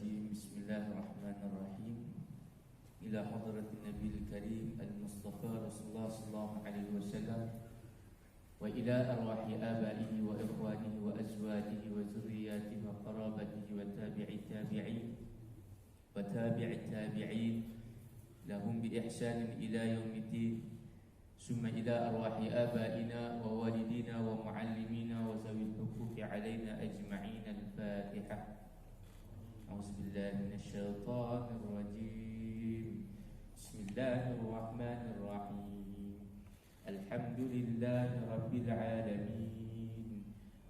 الرجيم بسم الله الرحمن الرحيم إلى حضرة النبي الكريم المصطفى رسول الله صلى الله عليه وسلم وإلى أرواح آبائه وإخوانه وأزواجه وذرياته وقرابته وتابع التابعين وتابع التابعين لهم بإحسان إلى يوم الدين ثم إلى أرواح آبائنا ووالدينا ومعلمينا وذوي الحقوق علينا أجمعين. الفاتحة. أعوذ بالله من الشيطان الرجيم. بسم الله الرحمن الرحيم. الحمد لله رب العالمين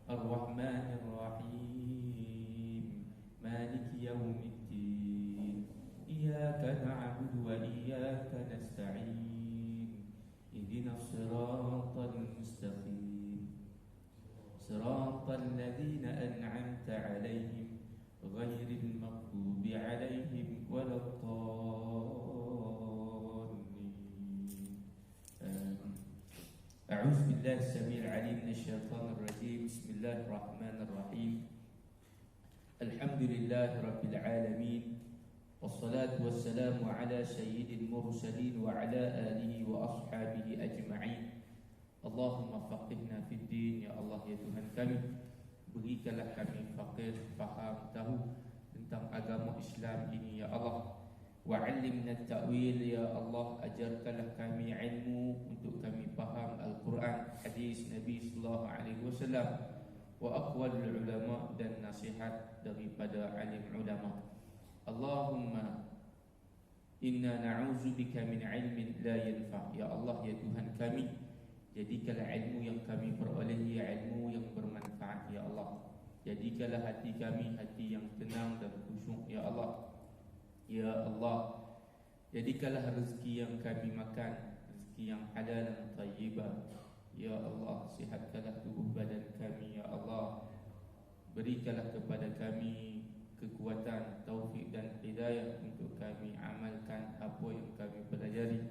الرحمن الرحيم مالك يوم الدين إياك نعبد وإياك نستعين اهدنا الصراط المستقيم صراط الذين أنعمت عليهم غير المغضوب عليهم ولا الضالين. أعوذ بالله السميع العليم من الشيطان الرجيم. بسم الله الرحمن الرحيم. الحمد لله رب العالمين والصلاة والسلام على سيد المرسلين وعلى آله وأصحابه أجمعين. اللهم فقهنا في الدين. Ya Allah, ya Tuhan kami, berikanlah kami faqih, faham, tahu tentang agama Islam ini ya Allah. Wa'allimna at-ta'wil ya Allah, ajarkanlah kami ilmu untuk kami faham Al-Quran, hadis Nabi sallallahu alaihi wasallam, wa aqwalul ulama, dan nasihat daripada alim ulama. Allahumma inna na'udzubika min ilmin la yanfa'. Ya Allah, ya Tuhan kami, jadikanlah ilmu yang kami perolehi ilmu yang bermanfaat ya Allah. Jadikanlah hati kami hati yang tenang dan khusyuk ya Allah. Ya Allah, jadikanlah rezeki yang kami makan rezeki yang halal dan tayyibah ya Allah. Sihatkanlah tubuh badan kami ya Allah. Berikanlah kepada kami kekuatan, taufik dan hidayah untuk kami amalkan apa yang kami pelajari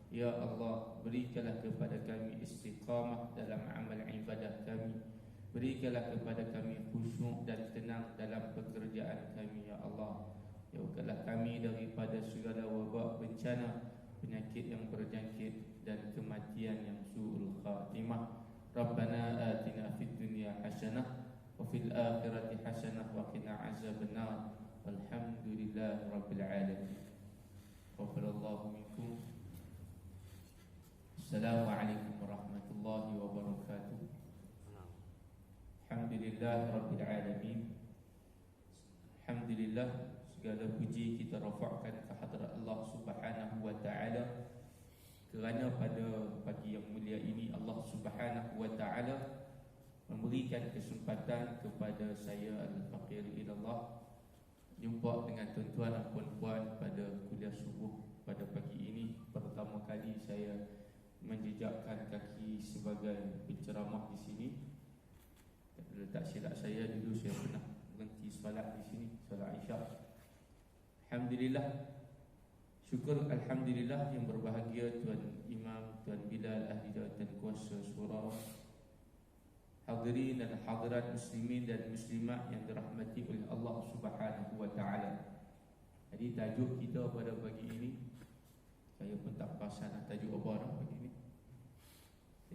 ya Allah. Berikanlah kepada kami istiqamah dalam amal ibadah kami. Berikanlah kepada kami khusyuk dan tenang dalam pekerjaan kami ya Allah. Jauhkanlah kami daripada segala wabak, bencana, penyakit yang berjangkit dan kematian yang su'ul khatimah. Rabbana atina fid dunya hasanah wa fil akhirati hasanah wa qina azabannar. Walhamdulillahi rabbil alamin. Wafalallahu minkum. Assalamualaikum warahmatullahi wabarakatuh. Alhamdulillah rabbil alamin. Alhamdulillah, segala puji kita rafa'kan ke hadrat Allah Subhanahu wa taala, kerana pada pagi yang mulia ini Allah Subhanahu wa taala memberikan kesempatan kepada saya al-faqir ilallah jumpa dengan tuan-tuan dan puan-puan pada kuliah subuh pada pagi ini. Pertama kali saya menjejakkan kaki sebagai penceramah di sini. Tak silap saya, dulu saya pernah berhenti solat di sini, solat Isyak. Alhamdulillah, syukur alhamdulillah yang berbahagia Tuan Imam, Tuan Bilal, ahli jawatan kuasa surau, hadirin dan hadirat muslimin dan muslimat yang dirahmati oleh Allah Subhanahu wa taala. Jadi tajuk kita pada pagi ini, saya pun tak perasan tajuk apa dah pagi ini.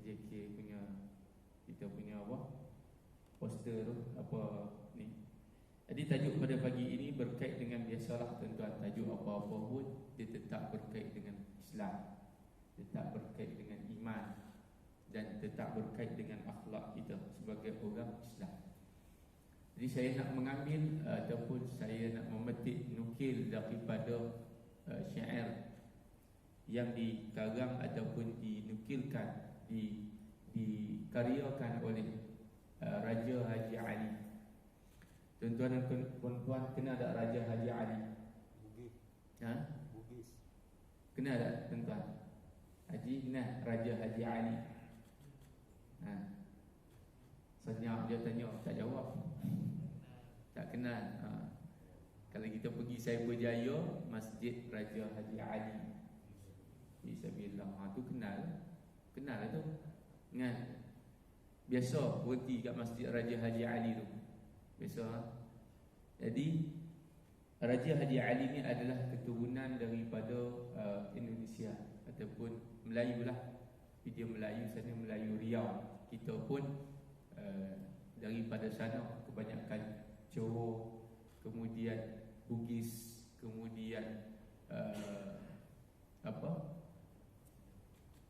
JK punya, kita punya apa? Poster tu apa ni. Jadi tajuk pada pagi ini berkait dengan, biasalah tuan-tuan, tajuk apa-apa pun dia tetap berkait dengan Islam, tetap berkait dengan iman, dan tetap berkait dengan akhlak kita sebagai orang Islam. Jadi saya nak mengambil ataupun saya nak memetik nukil daripada syair yang dikarang ataupun dinukilkan, dikaryakan oleh Raja Haji Ali. Tuan-tuan dan puan-puan, kenal tak Raja Haji Ali? Bugis. Ha? Bugis. Kenal tak tuan-tuan? Haji kenal Raja Haji Ali? Ha. Senyap dia tanya, tak jawab. Tak kenal. Ha. Kalau kita pergi Cyberjaya, Masjid Raja Haji Ali, Bismillah. Ha, tu kenal. Kenal lah tu. Ingat. Biasa berhenti kat Masjid Raja Haji Ali tu. Biasa. Jadi Raja Haji Ali ni adalah keturunan daripada Indonesia ataupun Melayu lah. Dia Melayu sana, Melayu Riau. Kita pun daripada sana, kebanyakan Johor, kemudian Bugis, kemudian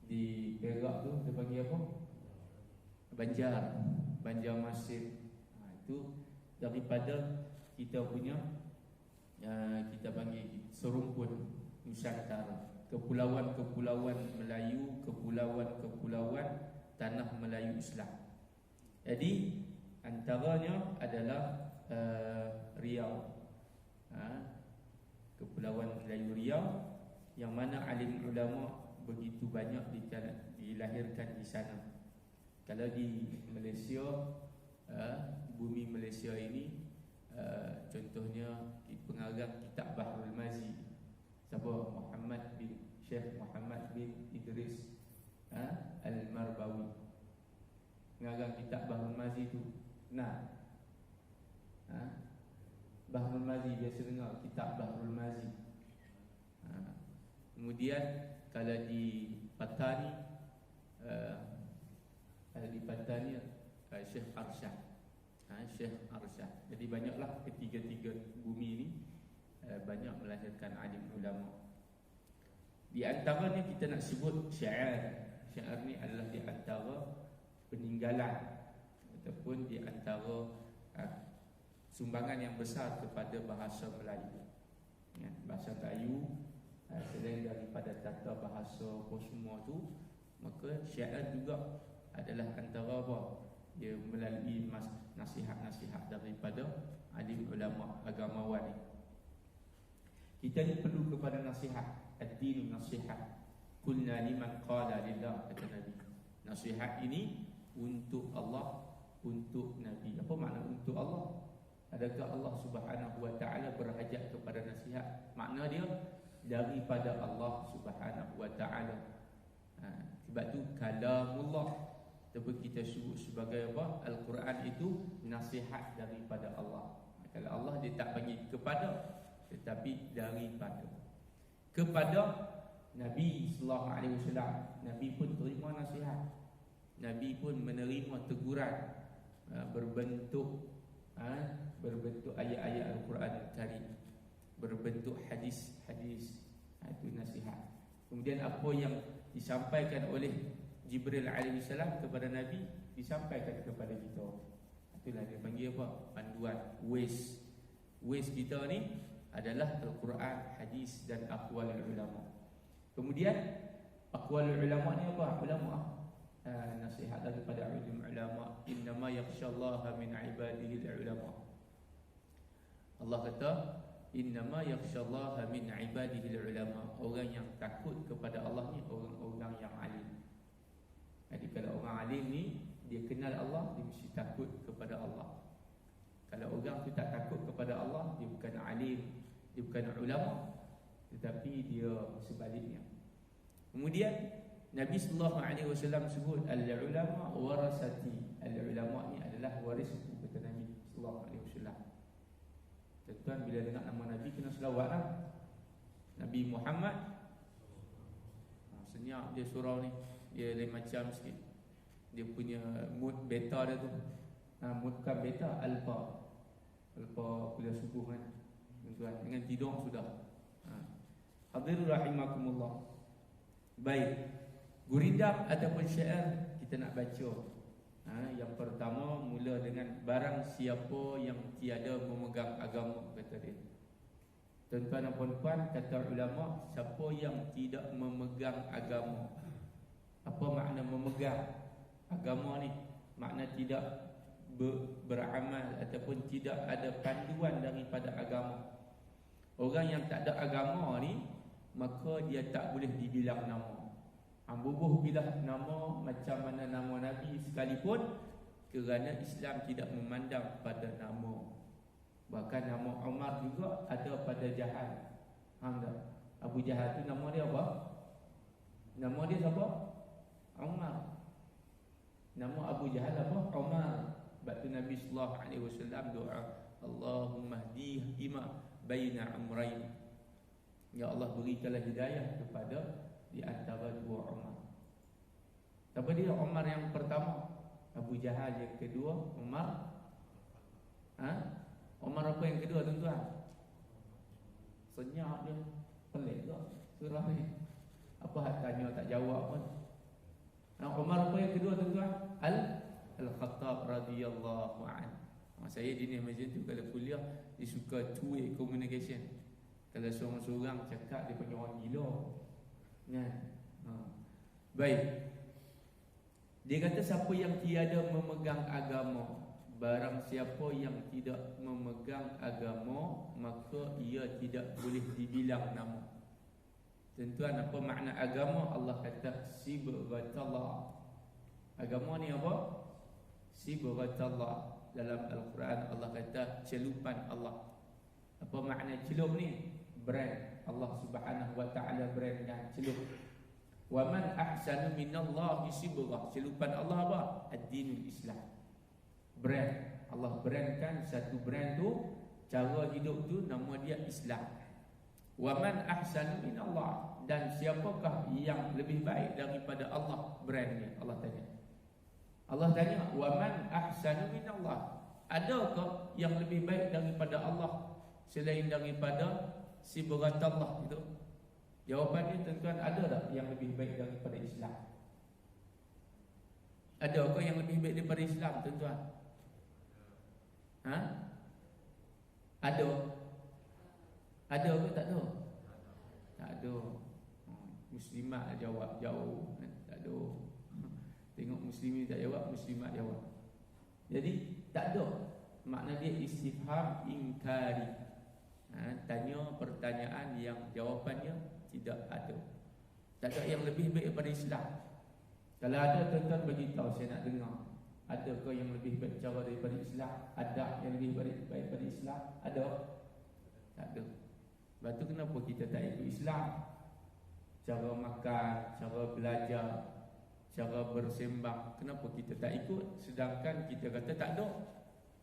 di Perak tu dia panggil apa? Banjarmasin. Itu daripada kita punya kita panggil serumpun Nusantara, kepulauan-kepulauan Melayu, kepulauan-kepulauan tanah Melayu Islam. Jadi antaranya adalah Riau, kepulauan Melayu Riau, yang mana alim ulama begitu banyak dilahirkan di sana. Kalau di Malaysia, bumi Malaysia ini, contohnya pengarang kitab Bahrul Mazi, siapa? Syekh Muhammad bin Idris Al-Marbawi, pengarang kitab Bahrul Mazi tu. Bahrul Mazi, biasa dengar kitab Bahrul Mazi. Kemudian kalau di Patani, Syekh Arsyad. Syekh Arsyad. Jadi banyaklah ketiga-tiga bumi ini banyak melahirkan alim ulama. Di antaranya kita nak sebut syair. Syair ni adalah di antara peninggalan ataupun di antara sumbangan yang besar kepada bahasa Melayu. Bahasa Melayu, selain daripada tata bahasa apa semua tu, maka syair juga adalah antara apa? Dia melalui nasihat-nasihat daripada alim ulama agamawan ni. Kita ni perlu kepada nasihat. Ad-dinu nasihat. Kulna liman qala lillah, kata Nabi. Nasihat ini untuk Allah, untuk Nabi. Apa makna untuk Allah? Adakah Allah Subhanahu wa ta'ala berhajat kepada nasihat? Makna dia daripada Allah Subhanahu wa ta'ala. Sebab tu kalamullah, ataupun kita sebut sebagai apa? Al-Quran itu nasihat daripada Allah. Kalau Allah dia tak panggil kepada, tetapi daripada. Kepada Nabi sallallahu alaihi wasallam, Nabi pun terima nasihat. Nabi pun menerima teguran berbentuk ayat-ayat Al-Quran Al-Karim, berbentuk hadis-hadis. Itu nasihat. Kemudian apa yang disampaikan oleh Jibril alaihi salam kepada Nabi disampaikan kepada kita. Itulah dia panggil apa? Panduan, Waze kita ni adalah Al-Quran, hadis dan aqwal ulama. Kemudian aqwal ulama ni apa? Ulama nasihat daripada ulama. Innama yakhshallaha min ibadihi ulama. Allah kata innama yakhshallaha min ibadihi ulama. Orang yang takut kepada Allah ni orang-orang yang alim. Jadi kalau orang alim ni dia kenal Allah, dia mesti takut kepada Allah. Kalau orang tu tak takut kepada Allah, dia bukan alim, dia bukan ulama, tetapi dia sebaliknya. Kemudian Nabi sallallahu alaihi wasallam sebut al-ulama warasati. Al-ulama ni adalah warisku, kata Nabi sallallahu alaihi wasallam. Tuan-tuan bila dengar nama Nabi kena selawatlah. Nabi Muhammad. Senyap dia surau ni. Dia lain macam sikit. Dia punya mood beta dia tu. Mood kan beta, alfa kuliah subuh kan. Tuan-tuan, dengan tidur sudah. Hadirin rahimakumullah. Baik. Guridam ataupun syair kita nak baca. Yang pertama mula dengan barang siapa yang tiada memegang agama, kata dia. Tuan-tuan dan puan-puan, kata ulama, siapa yang tidak memegang agama. Apa makna memegang agama ni? Makna tidak beramal ataupun tidak ada panduan daripada agama. Orang yang tak ada agama ni, maka dia tak boleh dibilang nama. Bubuh bilah nama macam mana nama Nabi sekalipun, kerana Islam tidak memandang pada nama. Bahkan nama Umar juga ada pada Jahal. Abu Jahal tu nama dia apa? Nama dia siapa? Umar. Nama Abu Jahal apa? Umar. Sebab tu Nabi sallallahu alaihi wasallam doa, Allahumma hdihi baina amrayn. Ya Allah, berikanlah hidayah kepada di antara dua Umar. Siapa dia? Umar yang pertama Abu Jahal, yang kedua Umar Umar apa yang kedua tuan-tuan? Senyap dia. Pelik ke surah ni? Apa hak tanya tak jawab pun. Umar apa yang kedua tuan-tuan? Al-Khattab radhiyallahu anhu. Saya jenis macam tu, kalau kuliah dia suka two-way communication. Kalau seorang-seorang cakap dia panggil orang gila kan? Baik. Dia kata siapa yang tiada memegang agama, barang siapa yang tidak memegang agama, maka ia tidak boleh dibilang nama. Tuan-tuan, apa makna agama? Allah kata sibghatullah. Agama ni apa? Sibghatullah. Dalam Al-Quran Allah kata celupan Allah. Apa makna celup ni? Brand. Allah Subhanahu wa taala brandkan celup. Wa man ahsanu minallahi sibghah. Celupan Allah apa? Ad-dinul Islam. Brand. Allah brandkan satu brand tu, cara hidup tu nama dia Islam. Wa man ahsanu minallah. Dan siapakah yang lebih baik daripada Allah brandnya? Allah tanya. Allah tanya, wa man ahsanu minallah. Adakah yang lebih baik daripada Allah selain daripada sibghatullah itu? Jawapannya tuan-tuan, ada tak yang lebih baik daripada Islam? Adakah yang lebih baik daripada Islam tuan-tuan? Ada? Ada ke tak ada? Tak ada. Muslimat jawab jauh. Tak ada. Tengok muslimin tak jawab, muslimat jawab. Jadi tak ada. Makna dia istifham ingkari. Tanya pertanyaan yang jawapannya tidak ada. Tak ada yang lebih baik daripada Islam. Kalau ada, tuan-tuan beritahu, saya nak dengar. Adakah yang lebih baik cara daripada Islam? Ada yang lebih baik daripada Islam? Ada? Tak ada. Lepas tu kenapa kita tak ikut Islam? Cara makan, cara belajar, cara bersembang, kenapa kita tak ikut? Sedangkan kita kata tak ada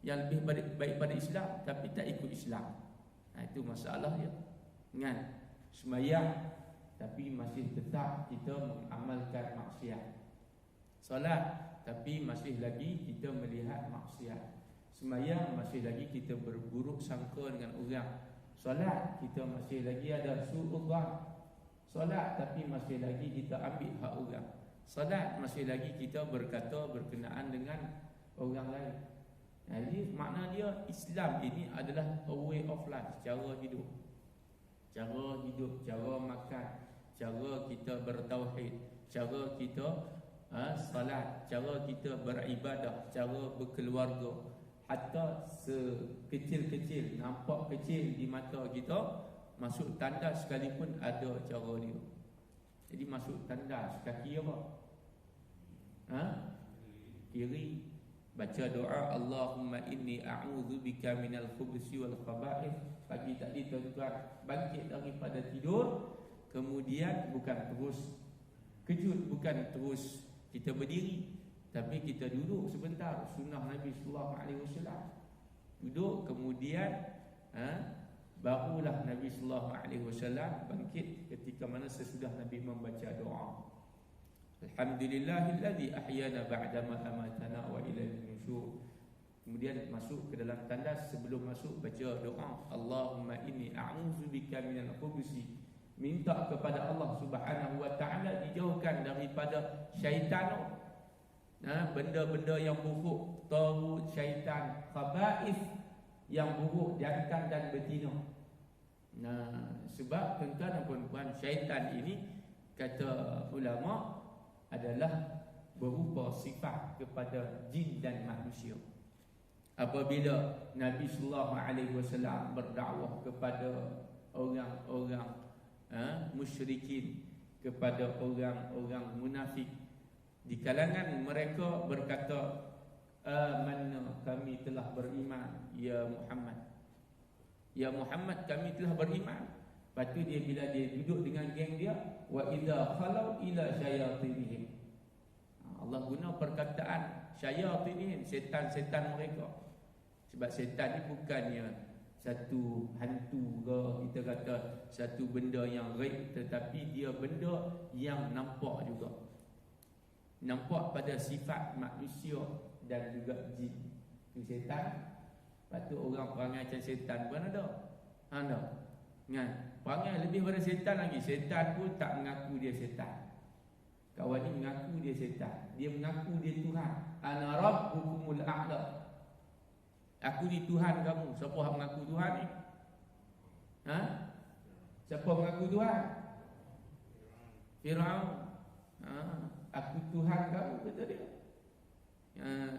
yang lebih baik pada Islam, tapi tak ikut Islam. Itu masalah dia kan? Sembahyang tapi masih tetap kita mengamalkan maksiat. Solat tapi masih lagi kita melihat maksiat. Sembahyang masih lagi kita berburuk sangka dengan orang. Solat kita masih lagi ada su'udzan. Solat tapi masih lagi kita ambil hak orang. Solat masih lagi kita berkata berkenaan dengan orang lain. Jadi makna dia Islam ini adalah a way of life, cara hidup. Cara hidup, cara makan, cara kita bertauhid, cara kita salat, cara kita beribadah, cara berkeluarga. Hatta sekecil-kecil, nampak kecil di mata kita, masuk tandas sekalipun ada cara dia. Jadi masuk tandas, kaki apa? Kiri. Baca doa Allahumma inni a'udzubika minal khubuthi wal khaba'ith. Pagi tadi tuan-tuan bangkit daripada tidur, kemudian bukan terus kejut, bukan terus kita berdiri, tapi kita duduk sebentar. Sunnah Nabi sallallahu alaihi wasallam. Duduk, kemudian barulah Nabi sallallahu alaihi wasallam bangkit ketika mana sesudah Nabi membaca doa. Alhamdulillahilladzi ahyana ba'dama amatana wa ilaihi nusyur. Kemudian masuk ke dalam tandas, sebelum masuk baca doa Allahumma inni a'udzubika minal khubuthi. Minta kepada Allah Subhanahu wa taala dijauhkan daripada syaitan. Benda-benda yang buruk, tagut, syaitan, khaba'ith yang buruk, jantan dan betina. Sebab tuan-tuan dan puan-puan, syaitan ini kata ulama adalah berupa sifat kepada jin dan manusia. Apabila Nabi sallallahu alaihi wasallam berdakwah kepada orang-orang musyrikin, kepada orang-orang munafik, di kalangan mereka berkata, amanna, kami telah beriman, ya Muhammad. Ya Muhammad, kami telah beriman. Lepas tu dia, bila dia duduk dengan geng dia, wa idza khalau ila syayatinihim. Allah guna perkataan syayatinihim, setan-setan mereka. Sebab setan ni bukannya satu hantu ke, kita kata satu benda yang gaib, tetapi dia benda yang nampak juga. Nampak pada sifat manusia dan juga jin. Itu setan. Lepas tu orang perangai macam setan pun ada. Ada. Kan? Perangai lebih pada setan lagi. Setan pun tak mengaku dia setan. Kawan ni mengaku dia setan. Dia mengaku dia Tuhan. Ana rabbukumul a'la. Aku ni Tuhan kamu. Siapa yang mengaku Tuhan ni? Ha? Siapa mengaku Tuhan? Firaun. Ha? Aku Tuhan kamu, kata dia.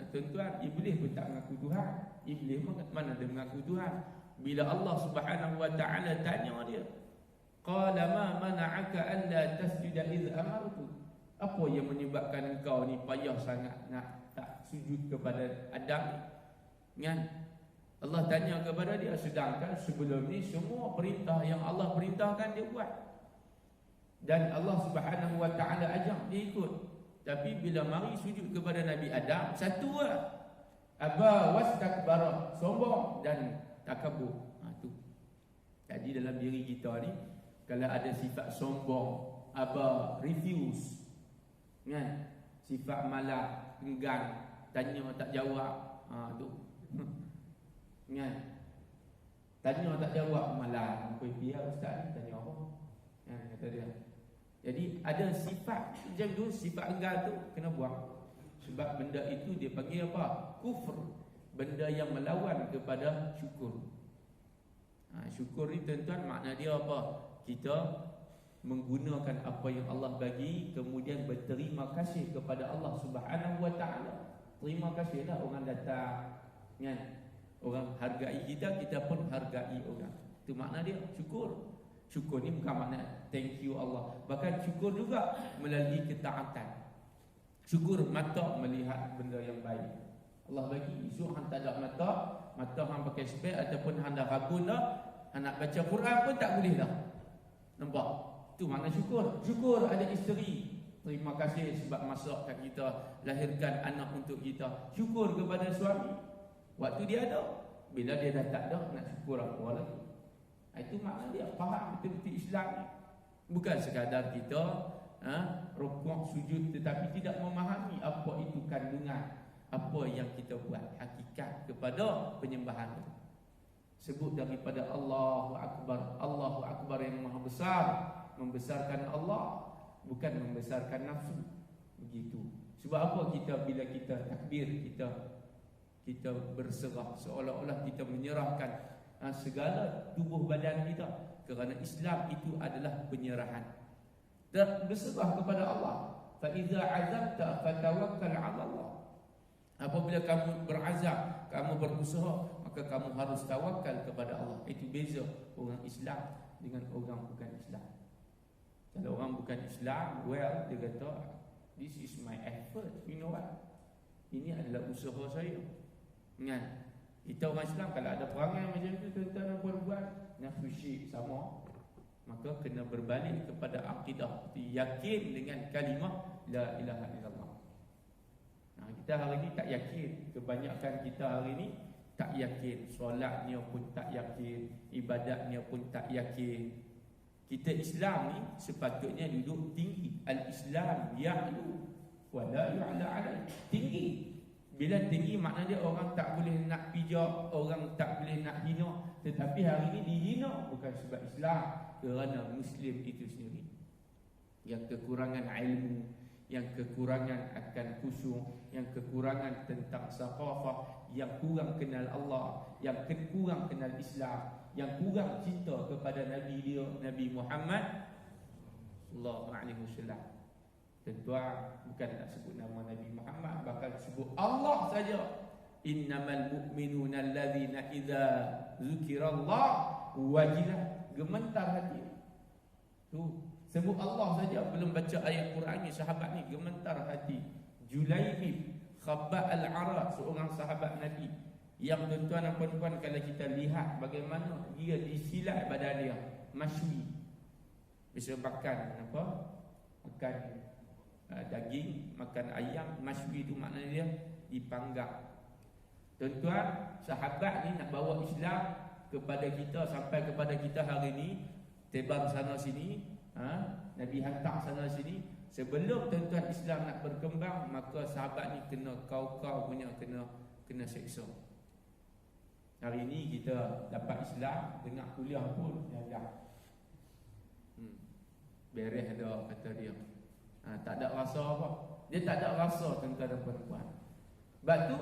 Tuan-tuan, Iblis pun tak mengaku Tuhan. Iblis mana dia mengaku Tuhan? Bila Allah Subhanahu wa ta'ala tanya dia, qala ma mana'aka alla tasjuda idh amartu. Apa yang menyebabkan engkau ni payah sangat nak tak sujud kepada Adam ni? Kan? Allah tanya kepada dia, sedangkan sebelum ni semua perintah yang Allah perintahkan dia buat. Dan Allah Subhanahu wa ta'ala ajak dia ikut. Tapi bila mari sujud kepada Nabi Adam, satu lah. Aba wastakbara, sombong dan takabur. Tu. Jadi dalam diri kita ni, kalau ada sifat sombong, aba, refuse, kan? Sifat malas, enggan, tanya tak jawab, tu. Kan? Tanya tak jawab, malas. Apa dia ustaz ni tanya apa? Kan kata dia. Jadi ada sifat macam tu, sifat enggan tu kena buang. Sebab benda itu dia panggil apa? Kufur. Benda yang melawan kepada syukur. Syukur ni tuan-tuan makna dia apa? Kita menggunakan apa yang Allah bagi, kemudian berterima kasih kepada Allah Subhanahu wa ta'ala. Terima kasihlah orang datang, kan? Orang hargai kita, kita pun hargai orang. Itu makna dia, syukur. Syukur ni bukan makna thank you Allah. Bahkan syukur juga melalui ketaatan. Syukur mata melihat benda yang baik. Allah bagi, esok hang tak ada mata, mata hang pakai spek ataupun hang dah rabun dah, hang nak baca Quran pun tak boleh dah. Nampak? Itu makna syukur. Syukur ada isteri. Terima kasih sebab masakkan kita, lahirkan anak untuk kita. Syukur kepada suami. Waktu dia ada. Bila dia dah tak ada, nak syukur apa lagi? Itu makna dia, faham betul-betul Islam ni. Bukan sekadar kita rukuk, sujud, tetapi tidak memahami apa itu kandungan, apa yang kita buat, hakikat kepada penyembahan itu. Sebut daripada Allahu Akbar. Allahu Akbar yang maha besar. Membesarkan Allah, bukan membesarkan nafsu. Begitu. Sebab apa kita bila kita takbir, kita berserah, seolah-olah kita menyerahkan segala tubuh badan kita. Kerana Islam itu adalah penyerahan. Berserah kepada Allah. Fa iza azamta fatawakkal 'ala Allah. Apabila kamu berazam, kamu berusaha, maka kamu harus tawakal kepada Allah. Itu beza orang Islam dengan orang bukan Islam. Kalau orang bukan Islam, well, dia kata, this is my effort. You know what? Ini adalah usaha saya. Kan? Kita orang Islam kalau ada perangai macam itu, tuan-tuan dan puan-puan, nafsu syirk sama, maka kena berbalik kepada akidah, yakin dengan kalimah la ilaha illallah. Kita hari ni tak yakin. Kebanyakan kita hari ni tak yakin. Solatnya pun tak yakin, ibadatnya pun tak yakin. Kita Islam ni sepatutnya duduk tinggi. Al-Islam ya'lu wa la yu'la 'alaihi. Tinggi. Bila tinggi maknanya orang tak boleh nak pijak, orang tak boleh nak hina. Tetapi hari ini dihina bukan sebab Islam, kerana Muslim itu sendiri yang kekurangan ilmu, yang kekurangan akan khusyuk, yang kekurangan tentang saqafah, yang kurang kenal Allah, yang kurang kenal Islam, yang kurang cinta kepada Nabi dia, Nabi Muhammad sallallahu alaihi wasallam. Tuan-tuan, bukan nak sebut nama Nabi Muhammad, bahkan sebut Allah saja. Innamal mu'minuna allazina idza zukirallah wajilah, gemetar hati. Tu sebut Allah saja, belum baca ayat Quran ni, sahabat ni gemetar hati. Julaibib Khabba al-Ara, seorang sahabat Nabi yang tuan-tuan dan puan-puan, kalau kita lihat bagaimana dia disilat badan dia, masywi. Bisa makan apa? Makan daging, makan ayam. Masywi itu maknanya dia dipanggang. Tuan-tuan, sahabat ni nak bawa Islam, kepada kita sampai kepada kita hari ini, terbang sana sini, Nabi hantar sana sini. Sebelum tuan-tuan Islam nak berkembang, maka sahabat ni kena kau-kau punya kena seksa. Hari ini kita dapat Islam, dengar kuliah pun dah beres dah kata dia. Tak ada rasa apa. Dia tak ada rasa tuan-tuan dan puan-puan. Sebab tu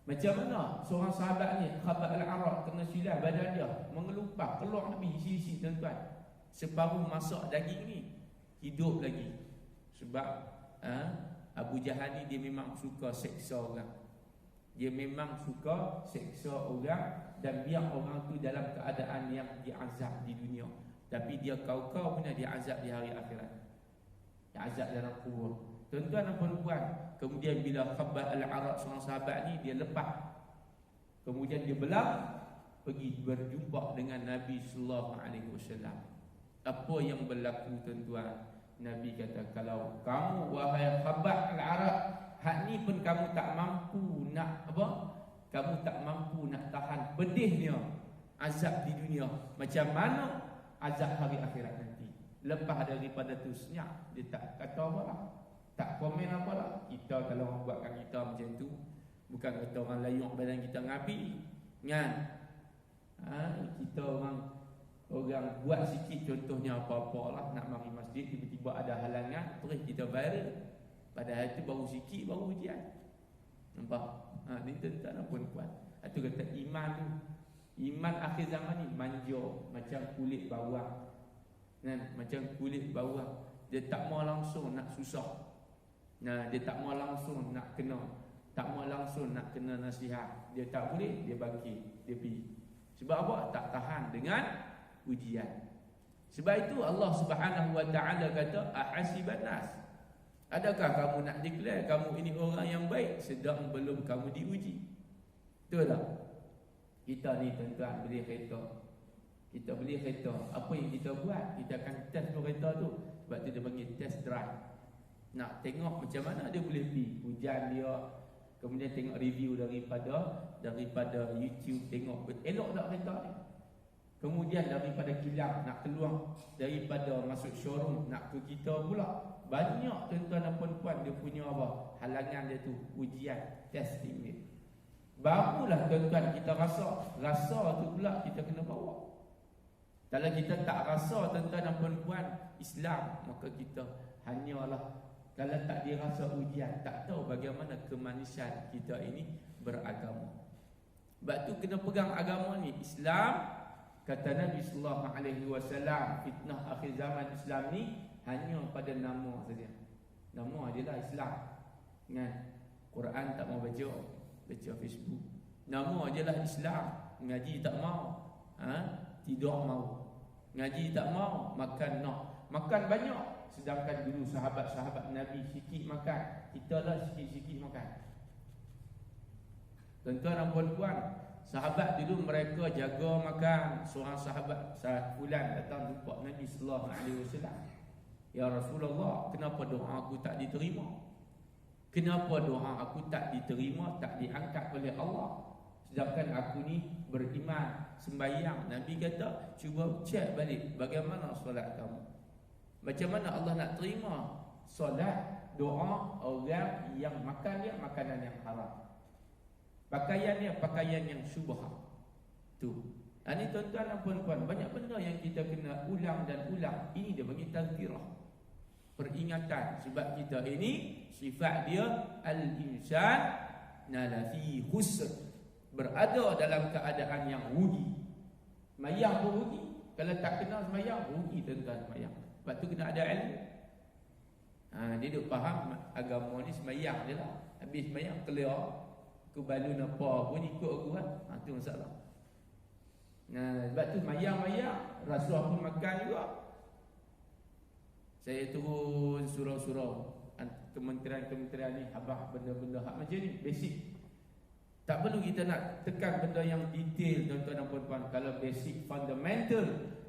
macam mana seorang sahabat ni, Khabbab al-Arat, kena silap badan dia, mengelupas, keluar lebih isi-isi tuan-tuan. Separuh masak daging ni hidup lagi. Sebab Abu Jahal ni dia memang suka seksa orang. Dia memang suka seksa orang dan biar orang tu dalam keadaan yang diazab di dunia. Tapi dia kau-kau punya diazab di hari akhirat. Diazab dalam kubur. Tuan-tuan dan puan-puan, kemudian bila Khabbab al-Arat seorang sahabat ni dia lepas. Kemudian dia belah pergi berjumpa dengan Nabi sallallahu alaihi wasallam. Apa yang berlaku tuan-tuan? Nabi kata, kalau kamu wahai Khabbab al-Arat, hak ni pun kamu tak mampu nak apa? Kamu tak mampu nak tahan pedihnya azab di dunia. Macam mana azab hari akhirat nanti? Lepas daripada tu senyap, dia tak kata apa lah, tak komen apa lah. Kita kalau orang buatkan kita macam tu, bukan kata orang layuk badan kita ngapi kan? Kita orang buat sikit, contohnya apa-apa lah, nak mari masjid, tiba-tiba ada halangan, terus kita viral. Padahal itu baru sikit, baru ujian. Nampak? Ni tuan-tuan dan puan-puan. Itu kata iman tu, iman akhir zaman ni manja macam kulit bawang kan? Macam kulit bawang. Dia tak mau langsung nak susah. Dia tak mau langsung nak kena, tak mau langsung nak kena nasihat. Dia tak boleh, dia bangkit, dia pergi. Sebab apa? Tak tahan dengan ujian. Sebab itu Allah Subhanahu wa taala kata, ahasiban nas, adakah kamu nak declare kamu ini orang yang baik sedang belum kamu diuji? Betul tak? Kita ni tuan-tuan beli kereta. Kita beli kereta, apa yang kita buat? Kita akan test kereta tu. Sebab tu dia panggil test drive. Nak tengok macam mana dia boleh pergi. Hujan dia, kemudian tengok review daripada YouTube, tengok elok tak kereta ni. Kemudian daripada kilang nak keluar, daripada masuk showroom nak ke kita pula. Banyak tuan-tuan dan puan-puan dia punya apa? Halangan dia tu, ujian, testing dia. Barulah tuan-tuan kita rasa tu pula kita kena bawa. Kalau kita tak rasa tuan-tuan dan puan-puan Islam, maka kita hanyalah, kalau tak dirasa ujian, tak tahu bagaimana kemanusiaan kita ini beragama. Sebab tu kena pegang agama ni. Islam, kata Nabi sallallahu alaihi wasallam, fitnah akhir zaman Islam ni hanya pada nama saja. Nama adalah Islam. Kan? Quran tak mau baca Facebook. Nama adalah Islam. Ngaji tak mau. Tidak mau. Ngaji tak mau, makan nak. Makan banyak. Sedangkan dulu sahabat-sahabat Nabi sikit makan, kita lah sikit-sikit makan. Tuan-tuan dan puan-puan, sahabat dulu mereka jaga makan. Seorang sahabat fulan datang jumpa Nabi sallallahu alaihi wasallam. Ya Rasulullah, kenapa doa aku tak diterima? Kenapa doa aku tak diterima, tak diangkat oleh Allah? Sedangkan aku ni beriman, sembahyang. Nabi kata, cuba cek balik bagaimana solat kamu. Macam mana Allah nak terima solat, doa orang yang makan dia makanan yang haram, pakaian dia pakaian yang syubhat. Tu. Ini tuan-tuan dan puan-puan, banyak benda yang kita kena ulang dan ulang. Ini dia bagi tazkirah, peringatan. Sebab kita ini sifat dia al-insan nalafi khusr, berada dalam keadaan yang rugi. Semayang pun rugi. Kalau tak kenal semayang, rugi tuan-tuan semayang. Sebab tu kena ada ilmu. Dia duk faham agama ni semayang je lah. Habis semayang clear, aku balun apa pun ikut aku kan. Tu masalah. Sebab tu semayang-mayang, rasuah pun makan juga. Saya turun surau-surau kementerian-kementerian ni, habaq benda-benda hak macam ni, basic. Tak perlu kita nak tekan benda yang detail tuan-tuan dan puan-puan. Kalau basic fundamental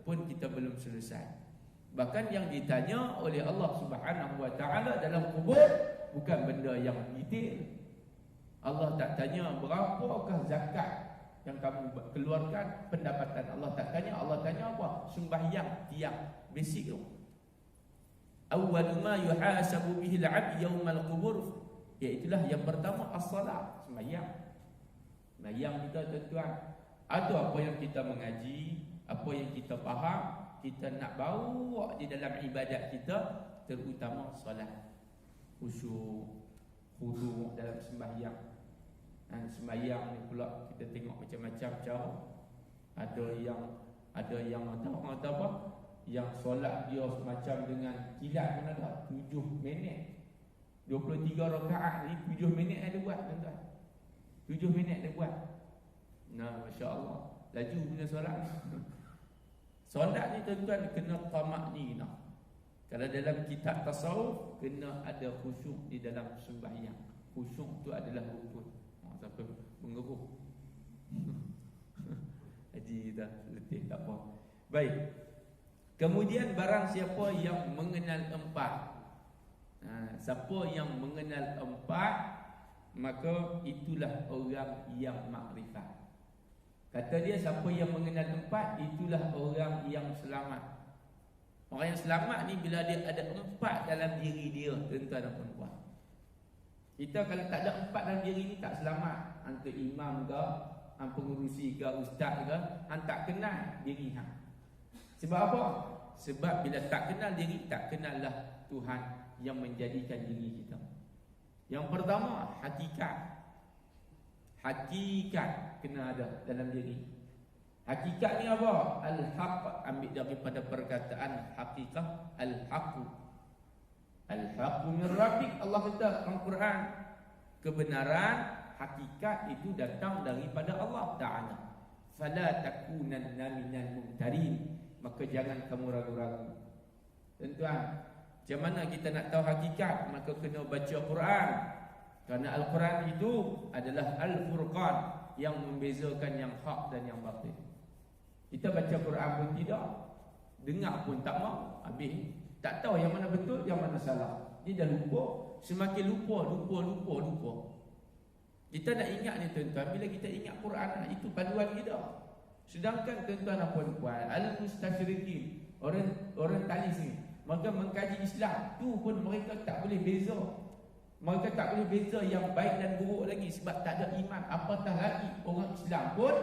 pun kita belum selesai. Bahkan yang ditanya oleh Allah Subhanahu wa taala dalam kubur bukan benda yang detail. Allah tak tanya berapakah zakat yang kamu keluarkan pendapatan. Allah tak tanya. Allah tanya apa? Sembahyang tiang basic tu. Awwal ma yuhasabu bihi al-'abd yawm al-qubur, iaitulah yang pertama as-salat, sembahyang. Sembahyang kita tuan-tuan, ada apa yang kita mengaji, apa yang kita faham, kita nak bawa di dalam ibadat kita, terutama solat. Khusyuk, khudu' dalam sembahyang. Dan sembahyang ni pula kita tengok macam-macam cara. Ada yang orang kata apa? Yang solat dia semacam dengan kilat pun ada. 7 minit 23 rakaat ni 7 minit ada buat tuan-tuan. 7 minit dia buat. Nah, masya-Allah. Laju punya solat ni. Solat ni tuan-tuan kena tamak ni nah. Kalau dalam kitab tasawuf kena ada khusyuk di dalam sembahyang. Khusyuk tu adalah rukun. Siapa mengeruh. Haji dah letih tak apa. Baik. Kemudian barang siapa yang mengenal empat, siapa yang mengenal empat, maka itulah orang yang makrifat. Kata dia, siapa yang mengenal empat, itulah orang yang selamat. Orang yang selamat ni bila dia ada empat dalam diri dia, tuan-tuan dan puan-puan. Kita kalau tak ada empat dalam diri ni tak selamat. Hang imam ke, hang pengurusi ke, ustaz ke, hang tak kenal diri hang. Sebab apa? Sebab bila tak kenal diri, tak kenallah Tuhan yang menjadikan diri kita. Yang pertama, hakikat. Hakikat kena ada dalam diri. Hakikat ni apa? Al-haq, ambil daripada perkataan hakikah, al-haqu. Al-haqu min rabbik, Allah kata dalam Quran. Kebenaran, hakikat itu datang daripada Allah Ta'ala. Fala takunanna minal mumtarin, maka jangan kamu ragu-ragu. Tuan-tuan, macam mana kita nak tahu hakikat? Maka kena baca Quran. Kerana Al-Quran itu adalah Al-Furqan, yang membezakan yang hak dan yang batil. Kita baca Quran pun tidak, dengar pun tak mau, habis tak tahu yang mana betul, yang mana salah. Dia dah lupa. Semakin lupa. Kita nak ingat ni tuan-tuan, bila kita ingat Quran, itu panduan kita. Sedangkan tuan-tuan dan puan-puan, al-mustasyrikin, orang talis ni, maka mengkaji Islam tu pun mereka tak boleh beza. Mereka tak boleh beza yang baik dan buruk lagi, sebab tak ada iman. Apatah lagi orang Islam pun,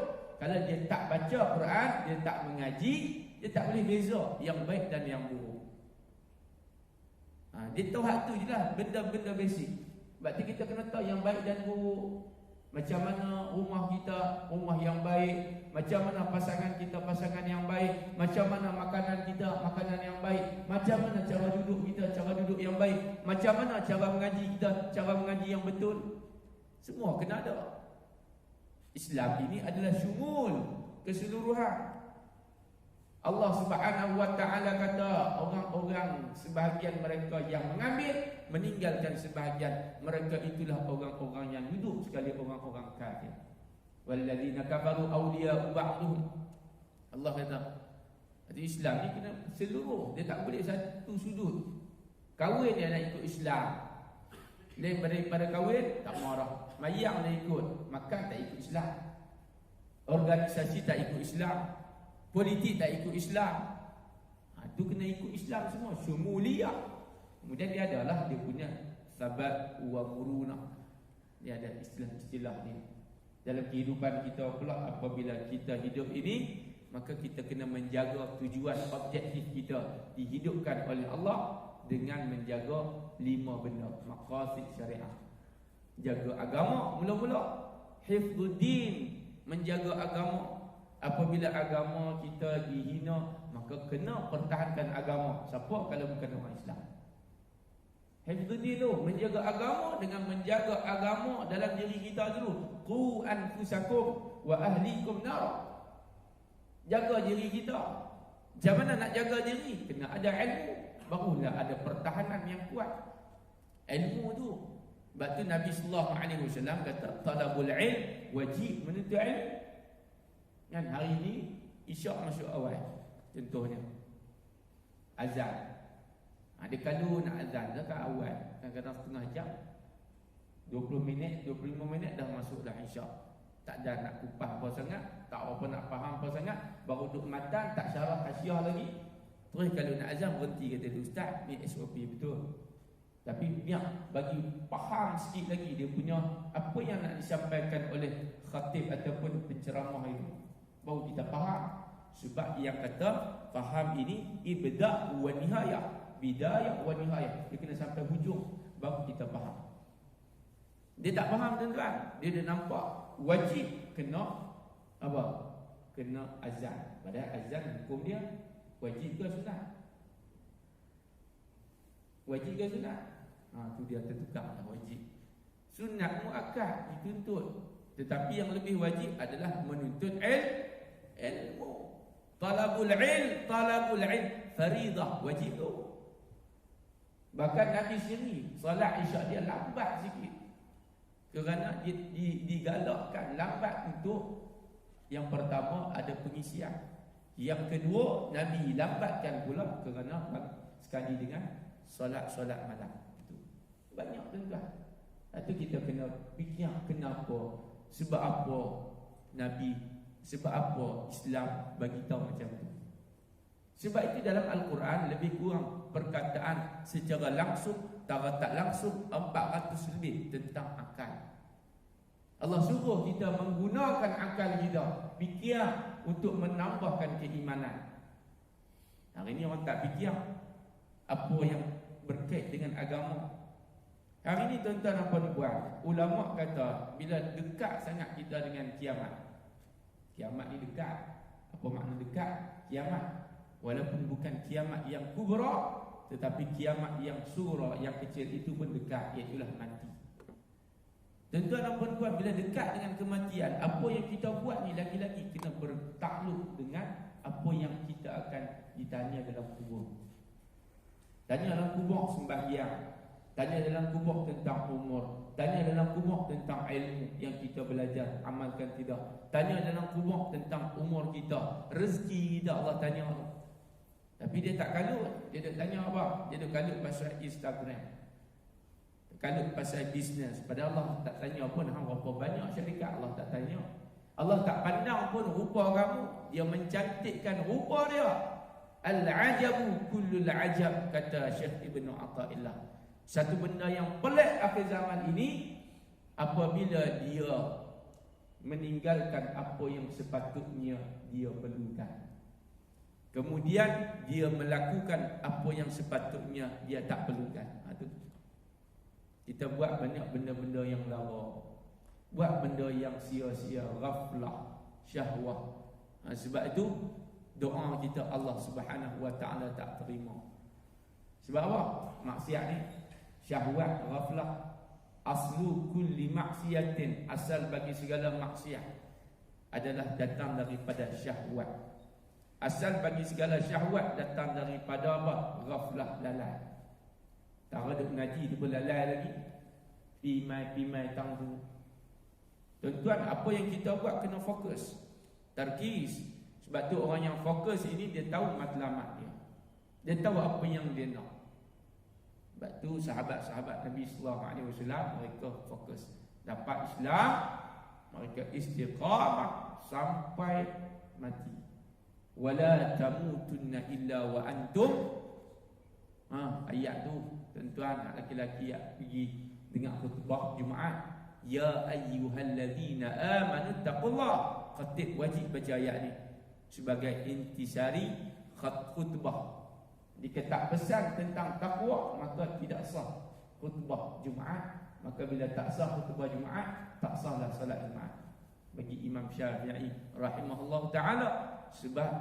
kalau dia tak baca Quran, dia tak mengaji, dia tak boleh beza yang baik dan yang buruk. Dia tahu hak tu je lah, benda-benda basic. Sebab tu kita kena tahu yang baik dan buruk. Macam mana rumah kita, rumah yang baik. Macam mana pasangan kita, pasangan yang baik. Macam mana makanan kita, makanan yang baik. Macam mana cara duduk kita, cara duduk yang baik. Macam mana cara mengaji kita, cara mengaji yang betul. Semua kena ada. Islam ini adalah syumul, keseluruhan. Allah Subhanahu wa ta'ala kata, orang-orang sebahagian mereka yang mengambil, meninggalkan sebahagian. Mereka itulah orang-orang yang duduk sekali orang-orang kafir. Walladzina kafaru awliya'u ba'duhum. Allah kata, jadi Islam ni kena seluruh. Dia tak boleh satu sudut. Kahwin dia nak ikut Islam, daripada kahwin tak marah, mayang dia ikut, makan tak ikut Islam, organisasi tak ikut Islam, politik tak ikut Islam. Itu kena ikut Islam semua, syumuliyah. Kemudian dia adalah dia punya sabat wa muruna. Dia ada istilah-istilah ni. Dalam kehidupan kita pula, apabila kita hidup ini, maka kita kena menjaga tujuan objektif kita dihidupkan oleh Allah dengan menjaga 5 benda, maqasid syariah. Jaga agama mula-mula, hifdzuddin, menjaga agama. Apabila agama kita dihina, maka kena pertahankan agama. Siapa kalau bukan orang Islam? Hifdzuddin tu, menjaga agama dengan menjaga agama dalam diri kita dulu. Qu anfusakum wa ahlikum nar. Jaga diri kita. Macam mana nak jaga diri? Kena ada ilmu, barulah ada pertahanan yang kuat. Ilmu tu. Sebab tu Nabi sallallahu alaihi wasallam kata, talabul ilm wajib, menuntut ilmu. Kan hari ni isyak masuk awal. Contohnya azan. Dia kalau nak azan dekat awal, kadang-kadang setengah jam, 20 minit, 25 minit dah masuk dah isyak. tak ada nak kupas apa sangat, tak apa nak faham apa sangat, baru duk matan, tak syarah hasyiah lagi. Terus kalau nak azan berhenti, kata ustaz, ni SOP betul. Tapi biar bagi faham sikit lagi dia punya apa yang nak disampaikan oleh khatib ataupun penceramah itu, baru kita faham. Sebab yang kata faham ini ibda' wa nihayah, bidayah wa nihayah, dia kena sampai hujung baru kita faham. Dia tak faham tuan-tuan, dia dah nampak wajib kena apa? Kena azan. Padahal azan hukum dia wajib ke sunat? Wajib ke sunat? Tu dia tertukar lah, wajib. Sunat muakkad dituntut, tetapi yang lebih wajib adalah menuntut ilmu. Talabul ilm faridah, wajib tu. Bahkan Nabi sendiri solat Isyak dia lambat sikit, kerana digalakkan lambat untuk yang pertama ada pengisian. Yang kedua, Nabi lambatkan pula kerana sekali dengan solat malam. Banyak tuan-tuan. Itu kita kena fikir kenapa, sebab apa Nabi, sebab apa Islam bagi tahu macam tu. Sebab itu dalam Al-Quran lebih kurang perkataan secara langsung, tak langsung 400 lebih tentang akal. Allah suruh kita menggunakan akal kita, fikir untuk menambahkan keimanan. Hari ini orang tak fikir apa yang berkait dengan agama. Hari ini tuan-tuan apa nak buat? Ulama kata bila dekat sangat kita dengan kiamat. Kiamat ni dekat. Apa makna dekat? Kiamat. Walaupun bukan kiamat yang kubra, tetapi kiamat yang sughra, yang kecil itu pun dekat, iaitu mati. Tuan-tuan dan puan-puan, bila dekat dengan kematian, apa yang kita buat ni lagi-lagi kena bertakluk dengan apa yang kita akan ditanya dalam kubur. Tanya dalam kubur sembahyang, tanya dalam kubur tentang umur, tanya dalam kubur tentang ilmu yang kita belajar, amalkan tidak. Tanya dalam kubur tentang umur kita, rezeki kita, Allah tanya. Tapi dia tak kalut, dia tak tanya apa? Dia tak kalut pasal Instagram, kalut pasal bisnes. Padahal Allah tak tanya pun hang berapa banyak syarikat, Allah tak tanya. Allah tak pandang pun rupa kamu, dia mencantikkan rupa dia. Al-ajabu kullul ajab, kata Syekh Ibn Athaillah. Satu benda yang pelik akhir zaman ini, apabila dia meninggalkan apa yang sepatutnya dia perlukan, kemudian dia melakukan apa yang sepatutnya dia tak perlukan. Kita buat banyak benda-benda yang lara, buat benda yang sia-sia, ghaflah, syahwah. Sebab itu doa kita Allah Subhanahu wa taala tak terima. Sebab apa? Maksiat ni, syahwat, ghaflah, aslu kulli maksiatin, asal bagi segala maksiat adalah datang daripada syahwat. Asal bagi segala syahwat datang daripada apa? Ghaflah, lalai. Tak ada ngaji dia pun lalai lagi, pimai tangguh. Tuan-tuan, apa yang kita buat kena fokus, tarkis. Sebab tu orang yang fokus ini dia tahu matlamat dia, dia tahu apa yang dia nak. Sebab tu sahabat-sahabat Nabi sallallahu alaihi wasallam mereka fokus dapat Islam, mereka istiqamah sampai mati. Wala tamutunna illa wa antum. Ayat tu tuan-tuan, laki-laki pergi dengar khutbah Jumaat, ya ayyuhallazina amanu taqullah. Khatib wajib baca ayat ni sebagai intisari khutbah. Jika tak pesan tentang takwa, maka tidak sah khutbah Jumaat. Maka bila tak sah khutbah Jumaat, tak sahlah salat Jumaat bagi Imam Syafi'i rahimahullah ta'ala. Sebab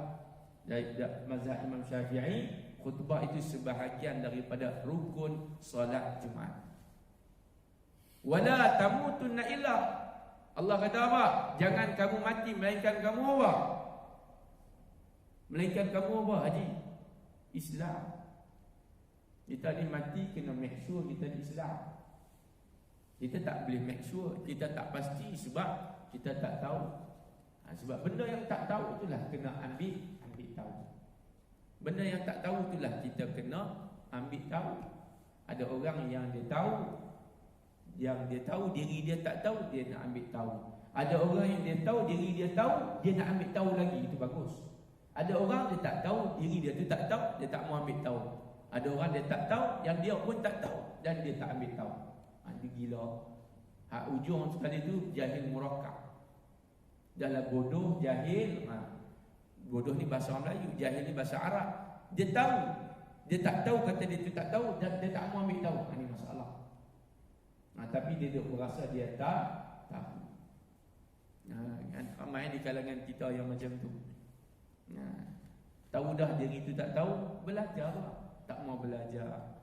dari mazhab Imam Syafi'i, khutbah itu sebahagian daripada rukun salat Jumaat. Wala tamutunna illa, Allah kata apa? Jangan kamu mati melainkan kamu apa? Melainkan kamu apa, Haji? Islam. Kita ni mati kena make sure kita ni Islam. Kita tak boleh make sure, kita tak pasti sebab kita tak tahu. Sebab benda yang tak tahu itulah kena ambil tahu. Benda yang tak tahu itulah kita kena ambil tahu. Ada orang yang dia tahu, yang dia tahu diri dia tak tahu, dia nak ambil tahu. Ada orang yang dia tahu diri dia tahu, dia nak ambil tahu lagi, itu bagus. Ada orang dia tak tahu diri dia tu tak tahu, dia tak mau ambil tahu. Ada orang dia tak tahu, yang dia pun tak tahu dan dia tak ambil tahu. Dia gila. Hak ujung sekali tu jahil murakkab. Dalam bodoh, jahil. Bodoh ni bahasa Melayu, jahil ni bahasa Arab. Dia tahu, dia tak tahu kata dia tu tak tahu dan dia tak mau ambil tahu. Ini masalah. Tapi dia berasa dia tak tahu. Ramai di kalangan kita yang macam tu. Tahu dah diri tu tak tahu, belajar lah. Tak mau belajar.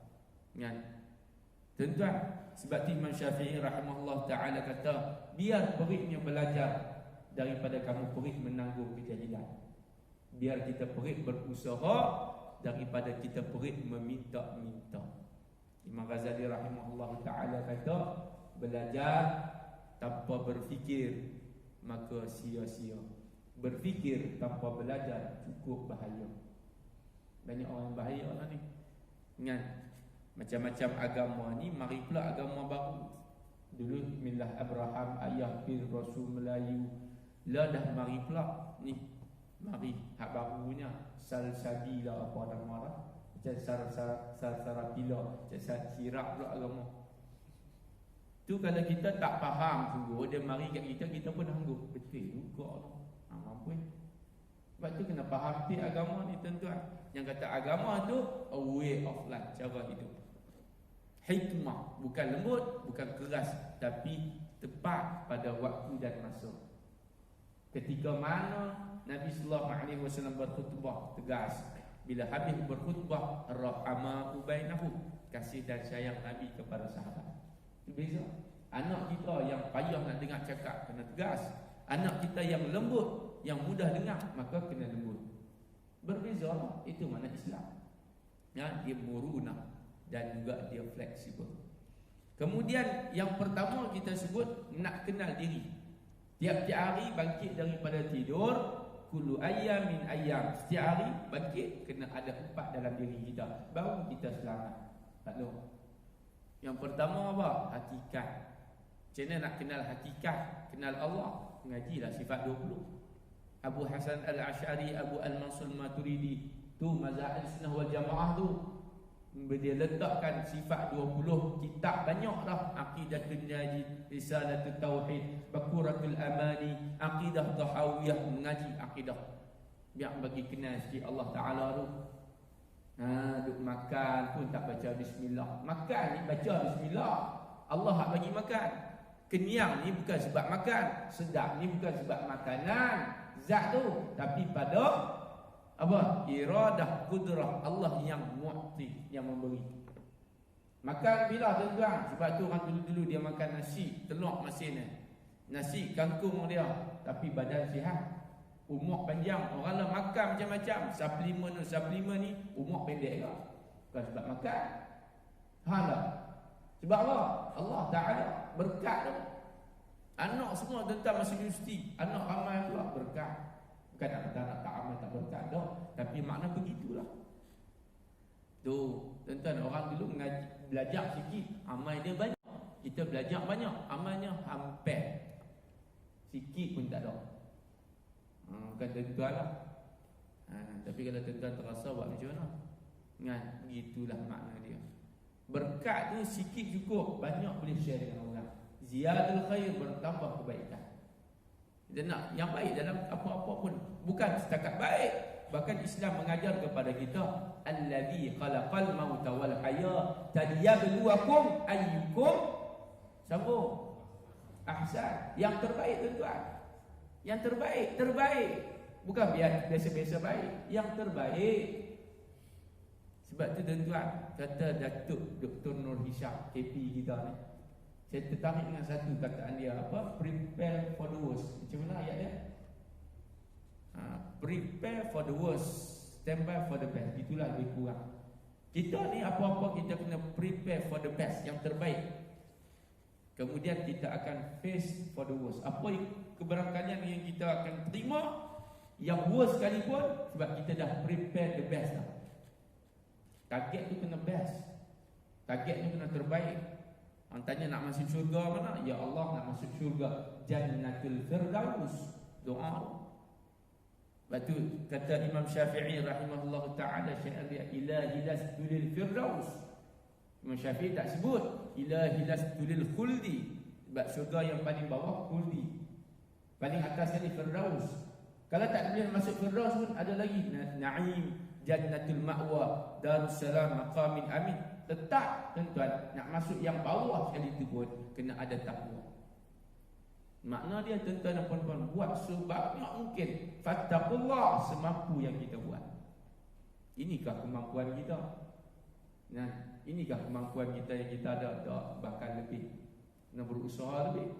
Tuan-tuan, sebab Imam Syafi'i rahimahullah ta'ala kata, biar peritnya belajar daripada kamu perit menanggung kejahilan. Biar kita perit berusaha daripada kita perit meminta-minta. Imam Ghazali rahimahullah ta'ala kata, belajar tanpa berfikir maka sia-sia. Berfikir tanpa belajar cukup bahaya. Banyak orang bahaya lah ni. Macam-macam agama ni, mari pula agama baru. Dulu millah Abraham, ayah Fir Rasul Melayu. Lah dah mari pula ni. Mari hak barunya Salsabila apa orang marah. Macam Sarapila, macam Sirak pula agama. Tu kalau kita tak faham sungguh, dia mari kat kita, kita pun anggap betul juga tu. Mampu. Sebab tu kena faham ti agama ni tuan-tuan. Yang kata agama tu a way of life, cara hidup. Hikmah, bukan lembut, bukan keras, tapi tepat pada waktu dan masa. Ketika mana Nabi sallallahu alaihi wasallam berkhutbah tegas, bila habis berkhutbah rahama bainahum, kasih dan sayang Nabi kepada sahabat. Itu beza. Anak kita yang payah nak dengar cakap kena tegas. Anak kita yang lembut, yang mudah dengar, maka kena lembut. Berbeza lah. Itu mana Islam. Dia muruna dan juga dia fleksibel. Kemudian yang pertama kita sebut nak kenal diri. Tiap-tiap hari bangkit daripada tidur, kullu ayyamin ayyam. Setiap hari bangkit kena ada 4 dalam diri kita, baru kita selamat. Tak tahu. Yang pertama apa? Hakikat. Macam mana nak kenal hakikat? Kenal Allah? Mengajilah sifat 20. Abu Hasan Al-Ash'ari, Abu Al-Mansur Maturidi, tu mazhab Ahlussunnah wal Jamaah tu. Dia letakkan sifat 20 kitab banyak dah. Aqidatul Najid, Risalatul Tauhid, Bakuratul Amani, Aqidah Tahawiyah, mengaji akidah. Biar bagi kenal sikit Allah Ta'ala tu. Duk makan pun tak baca bismillah. Makan ni baca bismillah. Allah hak bagi makan. Kenyang ni bukan sebab makan, sedap ni bukan sebab makanan zat tu, tapi pada apa? Iradah, kudrah Allah yang mu'ti, yang memberi. Makan bila tuan-tuan? Sebab tu orang dulu-dulu dia makan nasi, telur masin ni. Nasi kangkung dia, tapi badan sihat. Umur panjang. Orang lah makan macam-macam, suplemen ni umur pendek lah. Bukan sebab makan. Hala. Sebab apa? Allah Ta'ala berkat tu. Anak semua tuan-tuan masuk universiti, anak ramai pula berkat. Bukan nak kata anak tak ramai tak berkat dah, tapi makna begitulah. Tu, tuan-tuan, orang dulu mengaji, belajar sikit, amal dia banyak. Kita belajar banyak, amalnya hampir sikit pun tak ada. Bukan tuan-tuan lah. Tapi kalau tuan-tuan terasa buat macam mana? Begitulah makna dia. Berkat tu sikit cukup, banyak boleh share dengan orang. Ziyadul khair, bertambah kebaikan. Kita nak yang baik dalam apa-apa pun, bukan setakat baik. Bahkan Islam mengajar kepada kita, allazi khalaqal mauta wal haya liyabluwakum ayyukum sambung ahsan. Yang terbaik tuan-tuan. Yang terbaik. Bukan biasa-biasa baik, yang terbaik. Sebab tu tuan-tuan, kata Datuk Dr. Nur Hisham KP kita ni, saya tertarik dengan satu kataan dia, apa? Prepare for the worst. Macam mana ayat dia? Prepare for the worst, stand by for the best. Itulah lebih kurang. Kita ni apa-apa kita kena prepare for the best, yang terbaik. Kemudian kita akan face for the worst. Apa kebarangkalian yang kita akan terima, yang worst sekalipun, sebab kita dah prepare the best dah. Target tu kena best, target tu kena terbaik. Orang tanya nak masuk syurga mana? Ya Allah, nak masuk syurga Jannatul Firdaus. Doa. Lepas tu kata Imam Syafi'i rahimahullah ta'ala, syair dia, ilahi lastu lil firdaus. Imam Syafi'i tak sebut ilahi lastu lil khuldi, sebab syurga yang paling bawah khuldi, paling atas sekali firdaus. Kalau tak boleh masuk firdaus pun ada lagi na'im, jannatul ma'wa, darussalam, maqamin amin. Tetap tuan-tuan, nak masuk yang bawah sekali tu pun kena ada takwa. Makna dia tuan-tuan dan puan-puan, buat sebanyak mungkin, fattaqullah, semampu yang kita buat. Inikah kemampuan kita? Nah, inikah kemampuan kita yang kita ada? Tak, bahkan lebih. Kena berusaha lebih.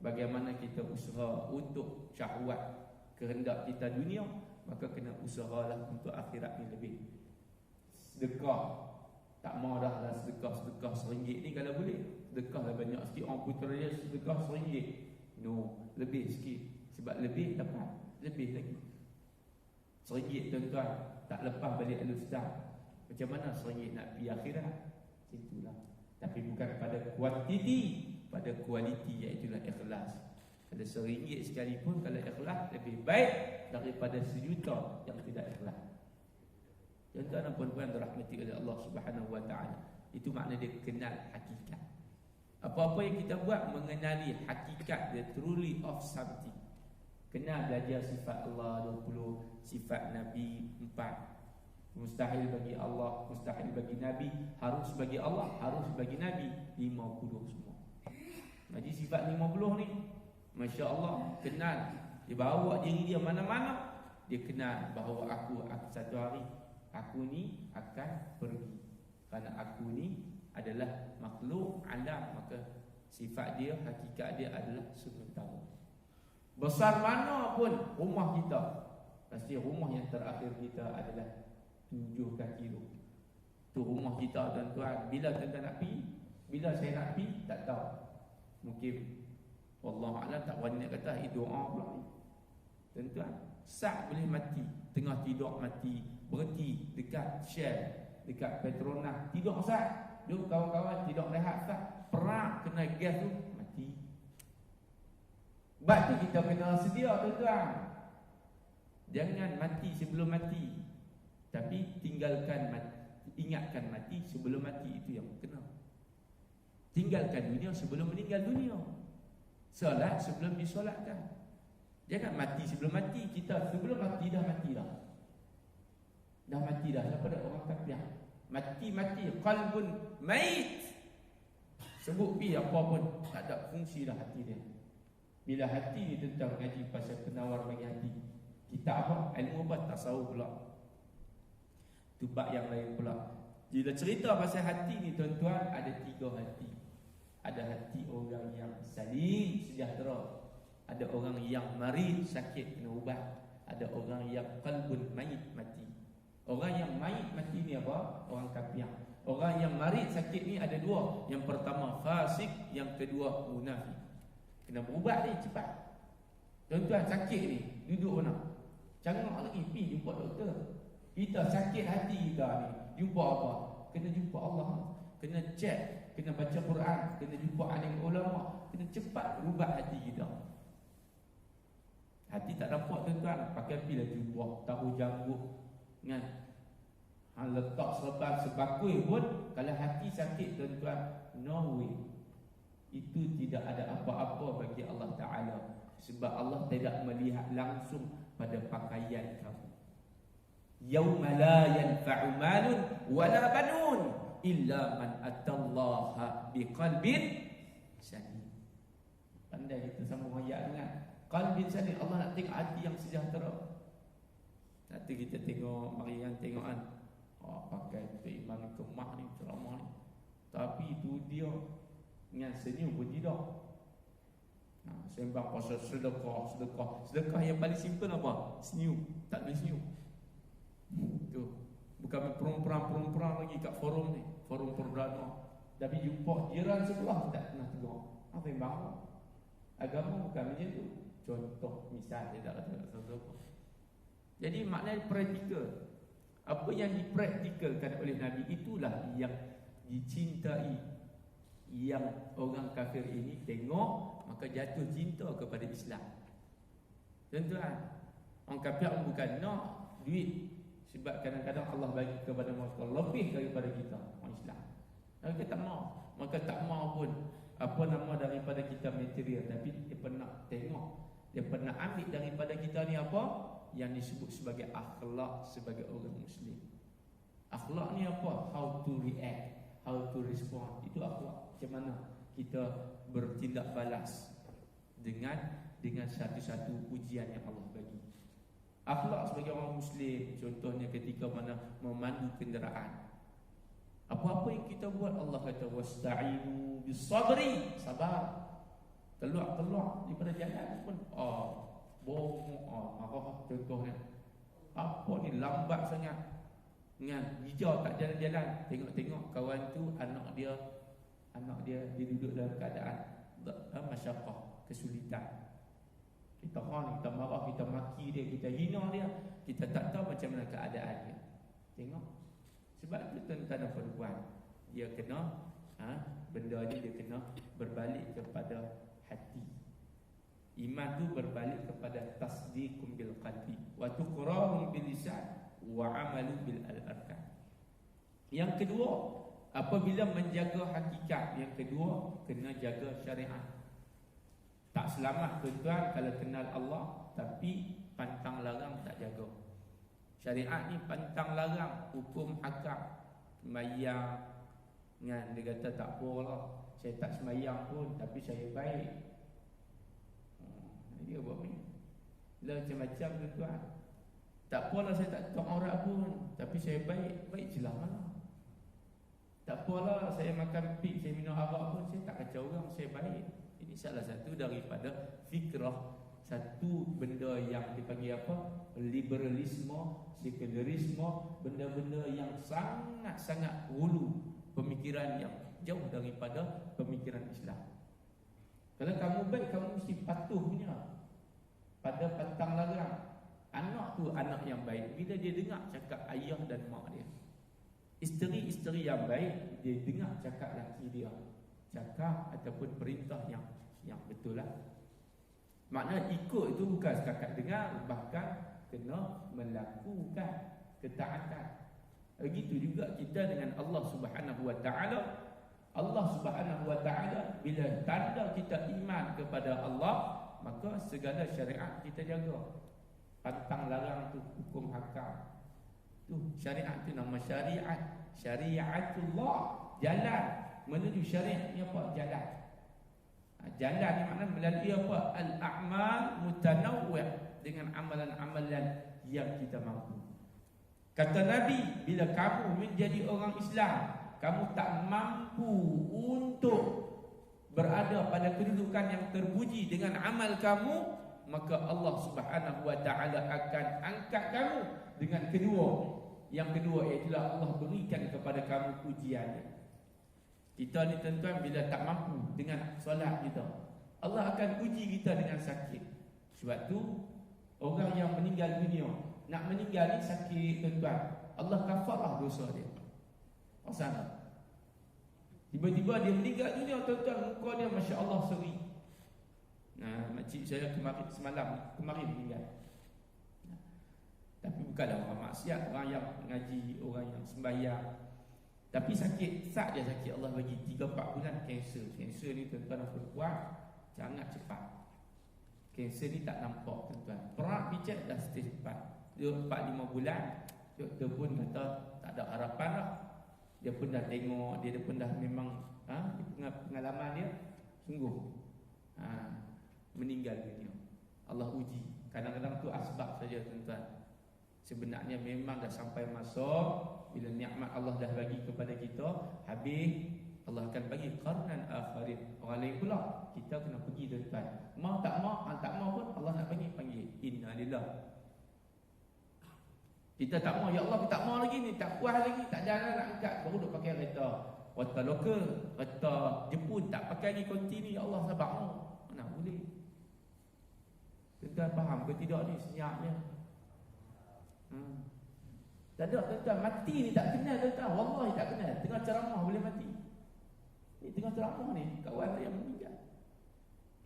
Bagaimana kita usaha untuk syahwat kehendak kita dunia, maka kena usahalah untuk akhirat ni lebih. Sedekah, tak mau dah lah sedekah RM1 ni kalau boleh. Sedekah lah banyak sikit, orang putera dia sedekah RM1. No, lebih sikit. Sebab lebih dapat lebih lagi. RM1 tuan-tuan, tak lepas balik al-ustaz. Macam mana RM1 nak pergi akhirat? Itulah. Tapi bukan pada kuantiti, pada kualiti, iaitulah ikhlas. Ada RM1 sekalipun kalau ikhlas lebih baik daripada 1,000,000 yang tidak ikhlas. Tuan-tuan dan puan-puan dirahmati oleh Allah Subhanahu wa taala. Itu makna dia kenal hakikat. Apa-apa yang kita buat mengenali hakikat, the truly of something. Kena belajar sifat Allah 20, sifat Nabi 4. Mustahil bagi Allah, mustahil bagi Nabi, harus bagi Allah, harus bagi Nabi 50 semua. Jadi sifat 50 ni, Masya Allah, kenal. Dia bawa diri dia mana-mana, dia kenal bahawa aku satu hari, aku ni akan pergi. Kerana aku ni adalah makhluk alam, maka sifat dia, hakikat dia adalah sementara. Besar mana pun rumah kita, pasti rumah yang terakhir kita adalah 7 kaki tu. Tu rumah kita tuan-tuan. Bila tuan-tuan nak pergi, bila saya nak pergi, tak tahu. Mungkin Wallahualam tak berani nak kata, doa pula ni. Tuan-tuan, sat boleh mati, tengah tidur mati, berhenti dekat Shell, dekat Petronas, tidur sat. Dulu kawan-kawan tidak rehat tak, perang kena gas tu mati. Sebab tu kita kena sedia tuan-tuan. Jangan mati sebelum mati, tapi tinggalkan mati, ingatkan mati sebelum mati. Itu yang kena. Tinggalkan dunia sebelum meninggal dunia. Solat sebelum disolatkan. Jangan mati sebelum mati. Kita sebelum mati dah mati dah. Dah mati dah. Siapa dah orang kafir? Mati-mati, qalbun mait. Sebut pi apa pun tak ada fungsi dah hati dia. Bila hati ni tentang ngaji pasal penawar bagi hati. Kita apa? Ilmu apa? Tasawuf pula. Tu bab yang lain pula. Bila cerita pasal hati ni tuan-tuan, ada 3 hati. Ada hati orang yang salim, sejahtera. Ada orang yang marid, sakit, kena ubat. Ada orang yang qalbun mait, mati. Orang yang mait mati ni apa? Orang kafir. Orang yang marid sakit ni ada 2. Yang pertama fasik, yang kedua munafik. Kena berubat ni cepat. Tuan-tuan sakit ni, duduk mana? Jangan lagi pergi jumpa doktor. Kita sakit hati kita ni, jumpa apa? Kena jumpa Allah. Kena cek, kena baca Quran, kena jumpa alim ulama, kena cepat berubat hati kita. Hati tak dapat tuan-tuan, pakai pil jumpa tahu janggut. Kan? Letak serban sebakul pun, kalau hati sakit tuan-tuan, no way. Itu tidak ada apa-apa bagi Allah Ta'ala. Sebab Allah tidak melihat langsung pada pakaian kamu. Yawma la yanfa'u malun wala banun illa man atallaha biqalbin salim. Pandai kita sambung ayat dengan qalbin salim. Allah nak tengok hati yang sejahtera. Nanti kita tengok, mari yang tengok kan, pakai iman kemah ni, ceramah ni, tapi itu dia dengan senyum pun tidak. Sembang pasal sedekah yang paling simple apa? Senyum. Tak boleh senyum. Tu bukan perang lagi kat forum ni, forum perdana. Tapi jumpa jiran sebelah tak pernah tegur. Apa yang bawa? Agama bukan macam tu. Contoh misal dia tak kata sedekah. Jadi maknanya praktikal. Apa yang dipraktikalkan oleh Nabi itulah yang dicintai yang orang kafir ini tengok, maka jatuh cinta kepada Islam. Tuan-tuan, orang kafir bukan nak duit, sebab kadang-kadang Allah bagi kepada mereka lebih daripada kita orang Islam. Mereka tak mau, maka tak mau pun apa nama daripada kita material, tapi dia pernah tengok, dia pernah ambil daripada kita ni apa yang disebut sebagai akhlak sebagai orang Muslim. Akhlak ni apa? How to react, how to respond. Itu akhlak. Macam mana kita bertindak balas dengan satu-satu ujian yang Allah bagi. Akhlak sebagai orang Muslim, contohnya ketika mana memandu kenderaan. Apa-apa yang kita buat, Allah kata wasta'inu bis-sabri, sabar. Keluar daripada jalan pun marah contohnya. Apa ni lambat sangat, dengan hijau tak jalan-jalan, tengok kawan tu anak dia duduk dalam keadaan masyarakat, kesulitan. Kita marah, kita maki dia, kita hina dia, kita tak tahu macam mana keadaan dia. Tengok. Sebab itu tuan-tuan dan puan, dia kena benda ni dia kena berbalik kepada hati. Iman tu berbalik kepada tasdiqum bil qalbi wa tuqrarun bil lisan wa amalu bil arkan. Yang kedua, apabila menjaga hakikat, yang kedua kena jaga syariat. Tak selamat tuan-tuan kalau kenal Allah tapi pantang larang tak jaga. Syariat ni pantang larang, hukum hakam, sembahyang kan, dia kata tak apalah, saya tak sembahyang pun tapi saya baik. Dia buat ni macam-macam tuan-tuan. Tak apalah saya tak tutup aurat pun tapi saya baik. Baik jelas mana. Tak apalah saya makan pig, saya minum arak pun saya tak kacau orang, saya baik. Ini salah satu daripada fikrah, satu benda yang dipanggil apa? Liberalisme, sekularisme, benda-benda yang sangat-sangat hulu, pemikiran yang jauh daripada pemikiran Islam. Kalau kamu baik, kamu mesti patuh punya pada pantang larang. Anak tu anak yang baik bila dia dengar cakap ayah dan mak dia. Isteri-isteri yang baik, dia dengar cakap laki dia, cakap ataupun perintah yang betul lah. Maknanya ikut itu bukan setakat dengar, bahkan kena melakukan ketaatan. Begitu juga kita dengan Allah Subhanahu Wa Taala. Allah Subhanahu Wa Taala bila tanda kita iman kepada Allah, maka segala syariat kita jaga. Pantang larang tu hukum hakam. Tu syariat tu nama syariat. Syariatullah, jalan menuju syariat ni apa? Jalan. Jalan ni maknanya melalui apa? Al-a'mal mutanawwi', dengan amalan-amalan yang kita mampu. Kata Nabi, bila kamu menjadi orang Islam, kamu tak mampu untuk berada pada kedudukan yang terpuji dengan amal kamu, maka Allah Subhanahu Wa Taala akan angkat kamu dengan kedua. Yang kedua ialah Allah berikan kepada kamu ujian. Kita ni tuan-tuan bila tak mampu dengan solat kita, Allah akan uji kita dengan sakit. Sebab tu orang yang meninggal dunia, nak meninggal ni sakit tuan-tuan, Allah kafarah dosa dia. Pasal tiba-tiba dia meninggal dunia tuan-tuan, muka dia masya-Allah seri. Nah, makcik saya kemarin meninggal. Tapi bukanlah orang maksiat, orang yang mengaji, orang yang sembahyang. Tapi sakit, dia sakit Allah bagi 3-4 bulan kanser. Kanser ni tuan-tuan dan puan, sangat cepat. Kanser ni tak nampak tuan-tuan. Perak pijat dah stage 4. Dia 4-5 bulan, doktor pun kata tak ada harapan lah. Dia pun dah tengok, dia pun dah memang pengalaman dia sungguh meninggal dunia. Allah uji. Kadang-kadang tu asbab saja tuan-tuan. Sebenarnya memang dah sampai masa bila nikmat Allah dah bagi kepada kita, habis Allah akan bagi qarnan akharin. Orang lain pula kita kena pergi tuan-tuan. Mau tak mau pun Allah nak panggil. Innalillah. Kita tak mau, ya Allah kita tak mau lagi ni, tak puas lagi, tak jalan nak angkat, baru duk pakai kereta kereta lokal, kereta Jepun, tak pakai lagi kontinu, ya Allah sabar. Mana boleh. Tuan-tuan faham ke tidak ni senyapnya? Tak ada tuan-tuan, mati ni tak kenal tuan-tuan. Wallahi tak kenal. Tengah ceramah boleh mati. Ni tengah ceramah ni, kawan saya meninggal.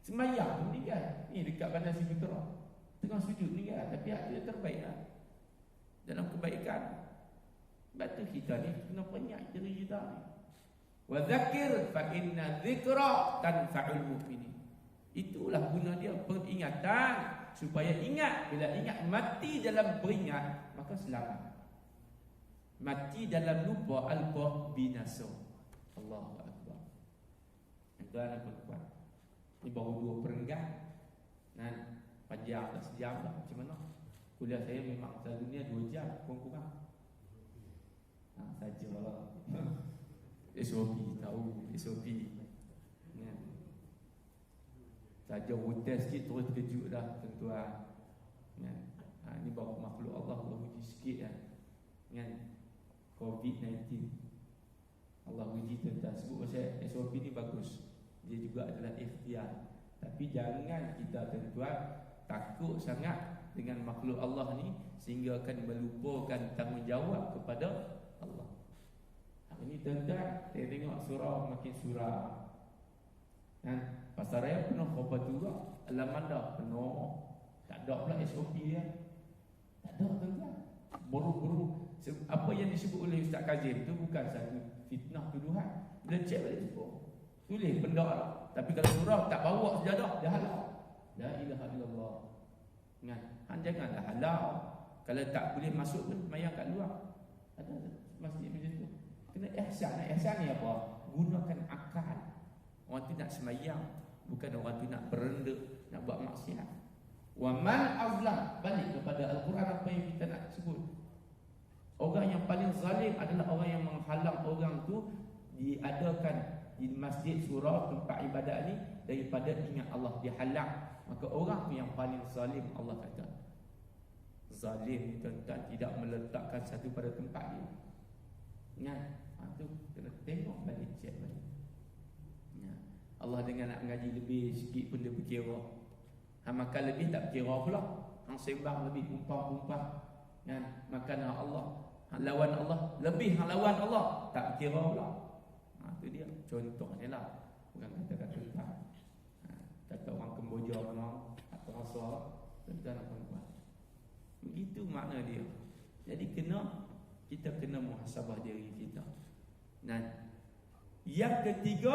Sembahyang meninggal. Ni dekat Bandar Siputera. Tengah sujud meninggal, tapi hati dia terbaik lah. Dalam kebaikan. Sebab tu kita ni kena penyak diri kita ni. Wa dzakir fa inna dzikra tanfa'ul mu'minin. Itulah guna dia, peringatan, supaya ingat. Bila ingat, mati dalam beringat, maka selamat. Mati dalam lupa, alqa binasa. Allahu akbar. Tuan-tuan dan puan-puan, ini baru 2 perenggan. Dan panjang dah sejam dah. Macam mana? Kuliah saya memang selalunya 2 jam kurang-kurang. Sajalah. SOP, tahu SOP. Ya. Saja hotel sikit terus terkejut dah tuan-tuan. Ya. Ini baru makhluk Allah uji sikit kan. Dengan COVID-19. Allah uji tuan-tuan. Sebut pasal SOP ni bagus. Dia juga adalah ikhtiar. Tapi jangan kita tuan-tuan takut sangat dengan makhluk Allah ni sehingga akan melupakan tanggungjawab kepada Allah. Hari ni tuan-tuan, saya tengok surau makin suram. Dan pasar raya penuh korban juga. Alaman dah penuh. Tak ada pula SOP dia. Tak ada tuan-tuan. Buru-buru. Apa yang disebut oleh Ustaz Kazim tu bukan satu fitnah tuduhan. Bila cek balik tu tulis benda lah. Tapi kalau surau tak bawa sejadah, dia halal. La ilaha illallah. Ingat, janganlah halal. Kalau tak boleh masuk pun mayang kat luar. Ada masjid macam tu. Kena ihsan. Ihsan ni apa? Gunakan akal. Orang tu nak semayang, bukan orang tu nak berendek, nak buat maksiat. Wa man azlam, balik kepada Al-Quran apa yang kita nak sebut. Orang yang paling zalim adalah orang yang menghalang orang tu diadakan di masjid, surau, tempat ibadat ni daripada ingat Allah, dihalang. Maka orang tu yang paling zalim. Allah kata zalim tuan-tuan tidak meletakkan satu pada tempat dia. Ingat, tu kena tengok balik, cek balik. Ya. Allah dengan nak mengaji lebih sikit pun dia berkira. Makan lebih tak berkira pula. Hang sembang lebih, umpang-umpang. Ya. Makan Allah, lawan Allah lebih, lawan Allah tak berkira pula. Itu dia contohnya lah. Bukan kata-kata kata orang Kemboja mana tak terasa tuan-tuan dan puan-puan. Begitu makna dia. Jadi kita kena muhasabah diri kita. Dan yang ketiga,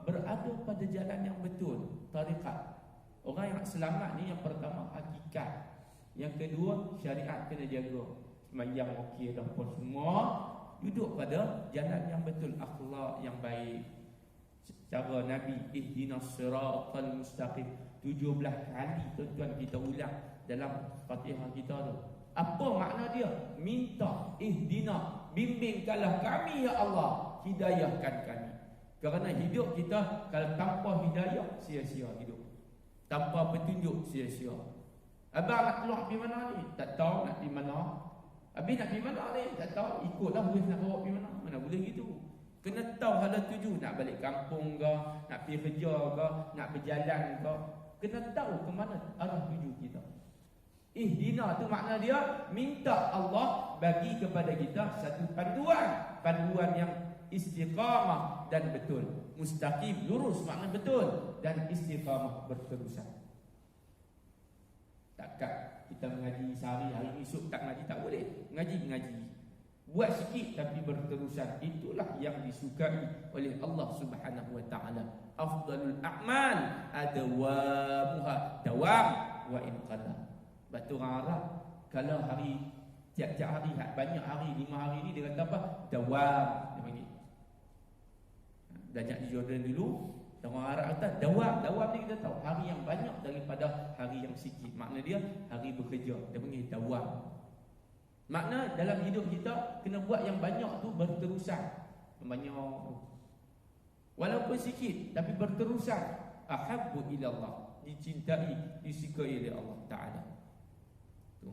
berada pada jalan yang betul, tarikat. Orang yang selamat ni yang pertama hakikat. Yang kedua syariat kena jaga. Sembahyang okey dah pun semua, duduk pada jalan yang betul, akhlak yang baik. Cara Nabi, ihdinas siratal mustaqim 17 kali tuan-tuan kita ulang dalam Fatihah kita tu. Apa makna dia? Minta ihdina, bimbingkanlah kami ya Allah, hidayahkan kami. Kerana hidup kita kalau tanpa hidayah, sia-sia hidup. Tanpa petunjuk, sia-sia. Abang nak keluar pergi mana ni? Tak tahu nak pergi mana. Habis nak pergi mana ni? Tak tahu. Ikutlah boleh nak bawa pergi mana. Mana boleh gitu. Kena tahu hala tuju. Nak balik kampung ke, nak pergi kerja ke, nak berjalan ke. Kena tahu ke mana arah tuju kita. Ihdina tu makna dia minta Allah bagi kepada kita satu panduan. Panduan yang istiqamah dan betul. Mustaqim, lurus makna betul. Dan istiqamah, berterusan. Takkan kita mengaji sehari, hari esok tak mengaji, tak boleh. Mengaji. Buat sikit tapi berterusan. Itulah yang disukai oleh Allah Subhanahu wa taala. Afdalul a'mal adwamuha, dawam wa in qalla. Batu orang Arab kalau hari tiap-tiap hari, banyak hari, 5 hari ni dia kata apa? Dawam dia panggil. Belajar di Jordan dulu, orang Arab kata dawam ni kita tahu hari yang banyak daripada hari yang sikit. Makna dia hari bekerja, dia panggil dawam. Makna dalam hidup kita kena buat yang banyak tu berterusan. Banyak walaupun sikit tapi berterusan. Ahabbu ila Allah, dicintai, disukai oleh Allah Taala. Tu.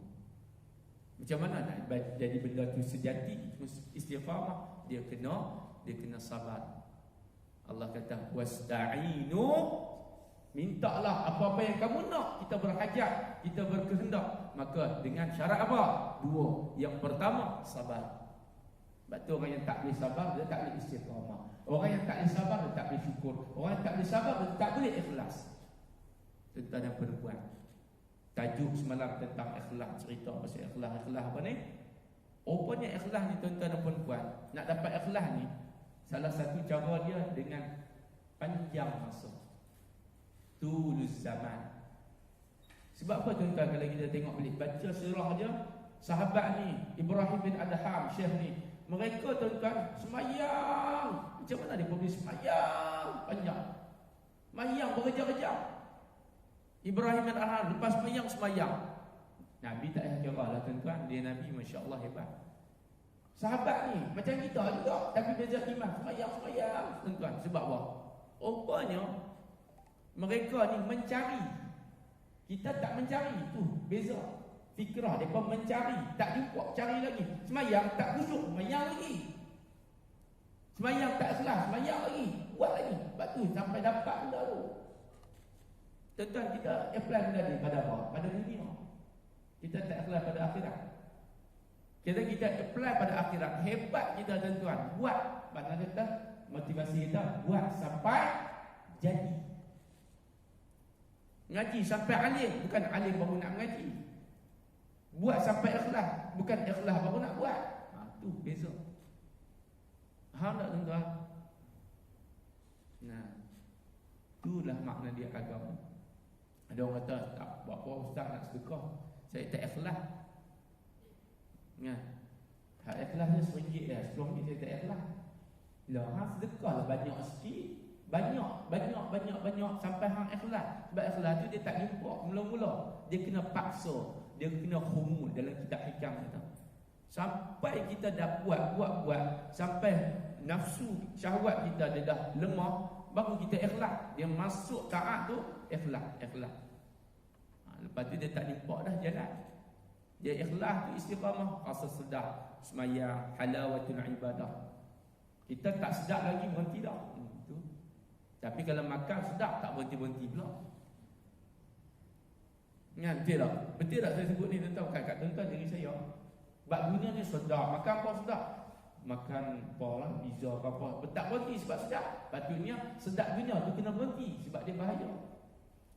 Macam mana nak jadi benda tu sejati? Istiqamah, dia kena sabar. Allah kata wasta'inu, mintalah apa-apa yang kamu nak. Kita berhajat, kita berkehendak, maka dengan syarat apa? 2. Yang pertama, sabar. Sebab tu orang yang tak boleh sabar, dia tak boleh istiqamah. Orang yang tak boleh sabar, dia tak boleh syukur. Orang yang tak boleh sabar, dia tak boleh ikhlas. Tuan-tuan dan perempuan, tajuk semalam tentang ikhlas, cerita pasal ikhlas. Ikhlas apa ni? Rupanya ikhlas ni tuan-tuan dan perempuan, nak dapat ikhlas ni, salah satu cara dia dengan panjang masa, tulus zaman. Sebab apa tuan-tuan, kalau kita tengok balik baca sirah dia, sahabat ni Ibrahim bin Adham, Syekh ni, mereka tuan-tuan semayang. Macam mana dia boleh semayang panjang? Semayang berjam-jam. Ibrahim bin Adham lepas semayang. Nabi tak payah kira lah tuan-tuan, dia Nabi Masya Allah hebat. Sahabat ni macam kita juga, tapi beza iman, semayang tuan-tuan. Sebab apa? Rupanya mereka ni mencari, kita tak mencari. Tu beza fikrah. Mereka mencari, tak jumpa, cari lagi. Semayang tak khusyuk, semayang lagi. Semayang tak ikhlas, semayang lagi, buat lagi. Lepas tu sampai dapat benda tu. Tuan-tuan, kita apply benda ni pada apa? Pada dunia. Kita tak ikhlas pada akhirat. Kita apply pada akhirat. Hebat kita tuan-tuan, buat. Mana kata motivasi kita, buat sampai jadi. Ngaji sampai alim, bukan alim baru nak mengaji. Buat sampai ikhlas, bukan ikhlas baru nak buat. Tu beza. Faham tak tuan-tuan? Nah, itulah makna dia agama. Ada orang kata, tak, buat apa ustaz nak sedekah, saya tak ikhlas. Tak ikhlas dia RM1 dah, RM10 saya tak ikhlas. Lah, sedekah lah banyak sikit. Banyak sampai hang ikhlas. Sebab ikhlas tu dia tak jumpa mula-mula. Dia kena paksa, dia kena khumul dalam kitab hikam kata. Sampai kita dah buat sampai nafsu syahwat kita dia dah lemah, baru kita ikhlas. Dia masuk taat tu ikhlas. Lepas tu dia tak jumpa dah jalan. Dia ikhlas tu istiqamah, rasa sedar, semaya, halawatul ibadah. Kita tak sedap lagi, berhenti dah. Tapi kalau makan sedap, tak berhenti-berhenti pula. Betul tak saya sebut ni tuan-tuan? Kat tuan-tuan diri saya. Sebab dunia ni sedap, makan apa sedap? Makan apa lah, pizza apa. Tak berhenti sebab sedap. Patutnya sedap dunia tu kena berhenti sebab dia bahaya.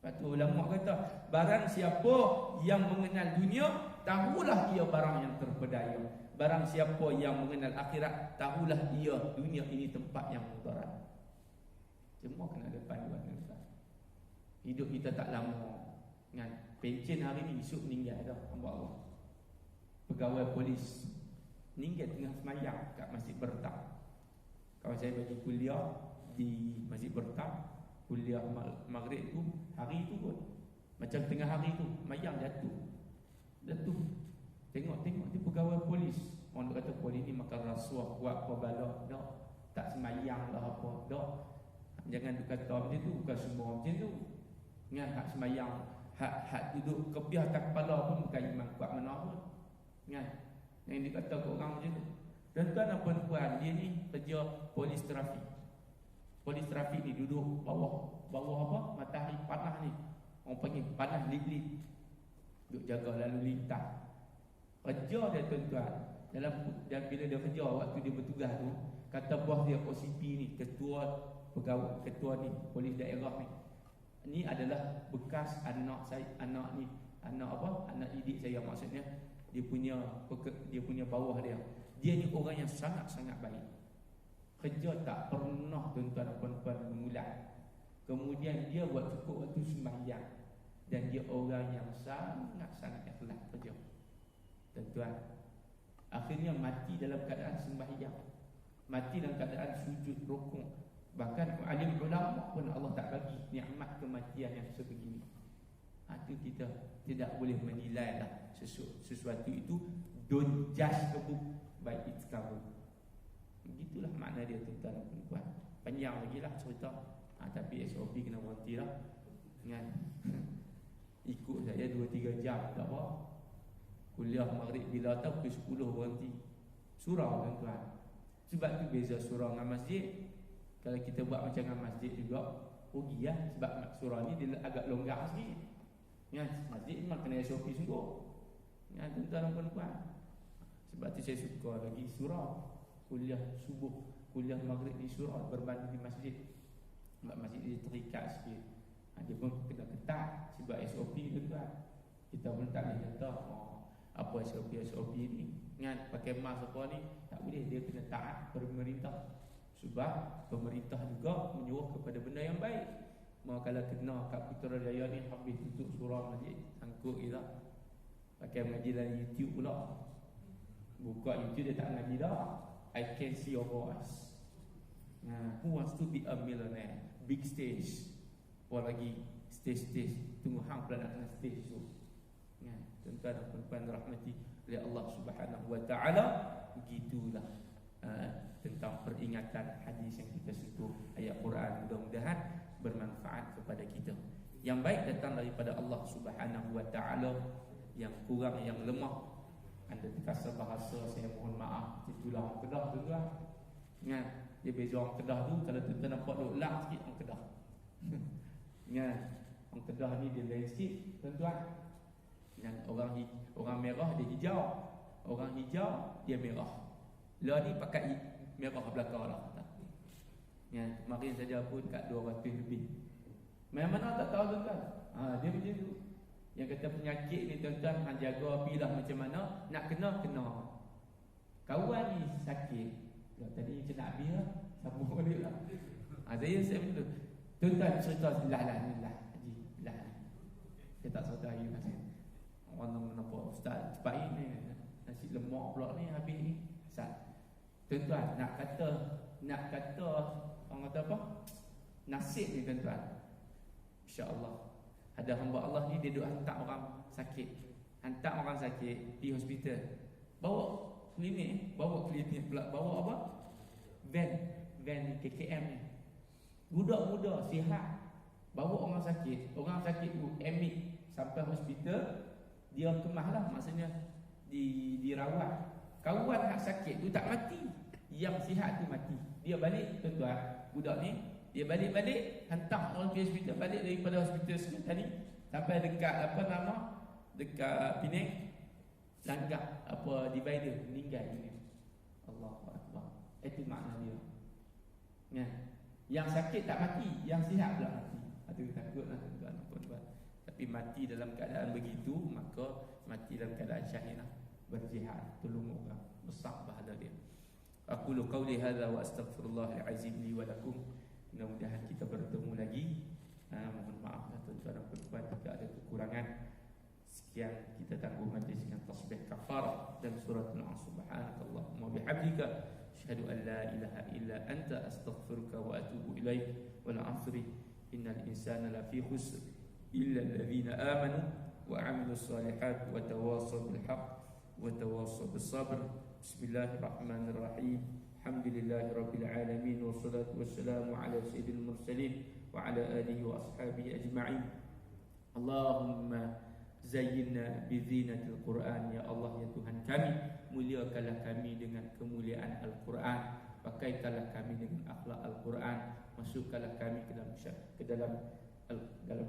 Lepas tu ulama kata, barang siapa yang mengenal dunia, tahulah ia barang yang terpedaya. Barang siapa yang mengenal akhirat, tahulah ia dunia ini tempat yang mudarat. Semua kena ada panduan tuan. Hidup kita tak lama. Pencen hari ni, esok meninggal dah, hamba Allah. Pegawai polis meninggal tengah semayang kat Masjid Bertam. Kalau saya bagi kuliah di Masjid Bertam, kuliah maghrib tu, hari tu pun macam tengah hari tu, mayang jatuh. Tengok dia pegawai polis. Orang kata polis ni makan rasuah, buat apa balak. Tak semayang lah apa. Jangan kata macam tu, bukan semua macam tu. Hak semayang, hak duduk kepiah atas kepala pun bukan iman kuat mana pun. Yang dikata ke orang macam tu. Tuan-tuan dan puan-puan, dia ni kerja polis trafik. Polis trafik ni duduk bawah apa? Matahari panas ni. Orang panggil panas lit-lit. Duduk jaga lalu lintas. Kerja dia tuan-tuan, bila dia kerja, waktu dia bertugas tu, kata bos dia OCP ni, ketua ni, polis daerah ni. Ini adalah bekas anak saya, anak didik saya, maksudnya dia punya bawah dia. Dia ni orang yang sangat-sangat baik. Kerja tak pernah tuan-tuan dan puan-puan mengulang. Kemudian dia buat cukup waktu sembahyang. Dan dia orang yang sangat-sangat ikhlas kerja. Tuan-tuan, akhirnya mati dalam keadaan sembahyang, mati dalam keadaan sujud rukuk. Bahkan alim ulama pun Allah tak bagi nikmat kematian yang sebegini. Itu kita tidak boleh menilai lah sesuatu itu. Don't judge a book by its cover. Begitulah makna dia tuan-tuan dan puan-puan. Panjang lagi lah cerita. Tapi SOP kena berhenti lah. Ikut saya 2-3 jam tak apa. Kuliah maghrib bila tahu pukul 10 berhenti. Surau tuan-tuan. Sebab tu beza surau dengan masjid. Kalau kita buat macam dengan masjid juga, rugi lah. Sebab surau ni dia agak longgar sikit. Masjid memang kena SOP sungguh. Tuan-tuan dan puan-puan. Sebab tu saya suka lagi surau. Kuliah subuh, kuliah maghrib di surau berbanding di masjid. Sebab masjid dia terikat sikit. Dia pun kena ketat sebab SOP tu kan. Kita pun tak boleh kata apa SOP ni kan, pakai mask apa ni tak boleh, dia kena taat pemerintah. Sebab pemerintah juga menyuruh kepada benda yang baik. Mau kalau kena kat Putrajaya ni habis tutup surau masjid, sangkut kita. Pakai mengaji dalam YouTube pula. Buka YouTube dia tak mengaji dah. I can see your voice. Who wants to be a millionaire? Big stage. Apa lagi? Stage. Tunggu hang pula nak kena stage tu. Tuan-tuan dan puan-puan rahmati oleh Allah Subhanahu wa taala, begitulah tentang peringatan hadis yang kita sentuh, ayat Quran. Mudah-mudahan bermanfaat kepada kita. Yang baik datang daripada Allah Subhanahu wa taala, yang kurang, yang lemah, anda terkasar bahasa, saya mohon maaf. Itulah orang Kedah tu kan. Dia beza orang Kedah tu, kalau tuan-tuan nampak duk lang sikit orang Kedah. Orang Kedah ni dia lain sikit tuan-tuan. Orang merah dia hijau, orang hijau dia merah. Lah ni pakai merah belakang lah. Kemarin saja pun kat 200 lebih. Mana tak tahu tuan-tuan. Dia macam tu. Yang kata penyakit ni tuan-tuan, hang jaga apilah macam mana, nak kena. Kawan ni sakit. Tadi macam nak habis lah, sambung balik lah. Saya betul. Tuan-tuan cerita lah Haji lah. Saya tak cerita lagi lah. Orang nampak ustaz cepat ni, nasi lemak pula ni habis ni. Tuan-tuan nak kata orang kata apa? Nasib ni tuan-tuan. Insya-Allah ada hamba Allah ni, dia duk hantar orang sakit di hospital. Bawa klinik pula, bawa apa? Van KKM ni. Budak-budak sihat bawa orang sakit tu admit sampai hospital, dia kemahlah, maksudnya dirawat. Kawan hak sakit tu tak mati, yang sihat tu mati. Dia balik tuan-tuan, budak ni dia balik hantar orang pergi hospital, balik daripada hospital sekitar ni sampai dekat dekat Penang, langgar divider, meninggal dunia. Allahu Akbar. Itu makna dia. Yang sakit tak mati, yang sihat pula mati. Itu takutlah tuan-tuan. Tapi mati dalam keadaan begitu, maka mati dalam keadaan syahid, berjihad, tolong orang, besar pahala dia. Aqulu qawli hadza wa astaghfirullahal azim li wa lakum. Mudah-mudahan kita bertemu lagi. Mohon maaf tuan-tuan dan puan-puan jika ada kekurangan. Sekian, kita tangguh majlis dengan tasbih kafarah dan surah Al-Asr. Subhanakallahumma bihamdika asyhadu an la ilaha illa anta astaghfiruka wa atubu ilaik. Wal 'asri innal insana lafi khusr illa alladhina amanu wa 'amilus solihat wa tawassaw bil haqq wa tawassaw bis sabr. Bismillahirrahmanirrahim. Alhamdulillahi rabbil alamin, wassalatu wassalamu ala sayyidil mursalin wa ala alihi wa ashabihi ajma'in. Allahumma zayyinna bi zinatil Quran. Ya Allah, ya Tuhan kami, muliakanlah kami dengan kemuliaan Al-Quran. Pakaikanlah kami dengan akhlak Al-Quran. Masukkanlah kami ke dalam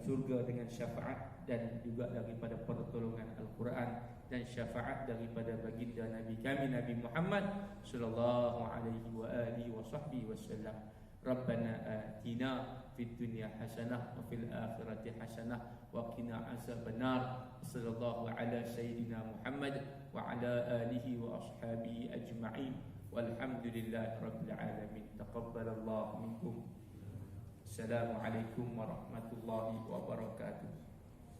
syurga dengan syafaat dan juga daripada pertolongan Al-Quran dan syafaat daripada baginda Nabi kami Nabi Muhammad sallallahu alaihi wa alihi wa sahbihi wasallam. Rabbana atina fid dunya hasanah wa fil akhirati hasanah wa qina azabannar. Sallallahu ala sayyidina Muhammad wa ala alihi wa ashabihi ajma'in. Walhamdulillahi rabbil alamin. Taqabbalallahu minkum. Assalamualaikum warahmatullahi wabarakatuh.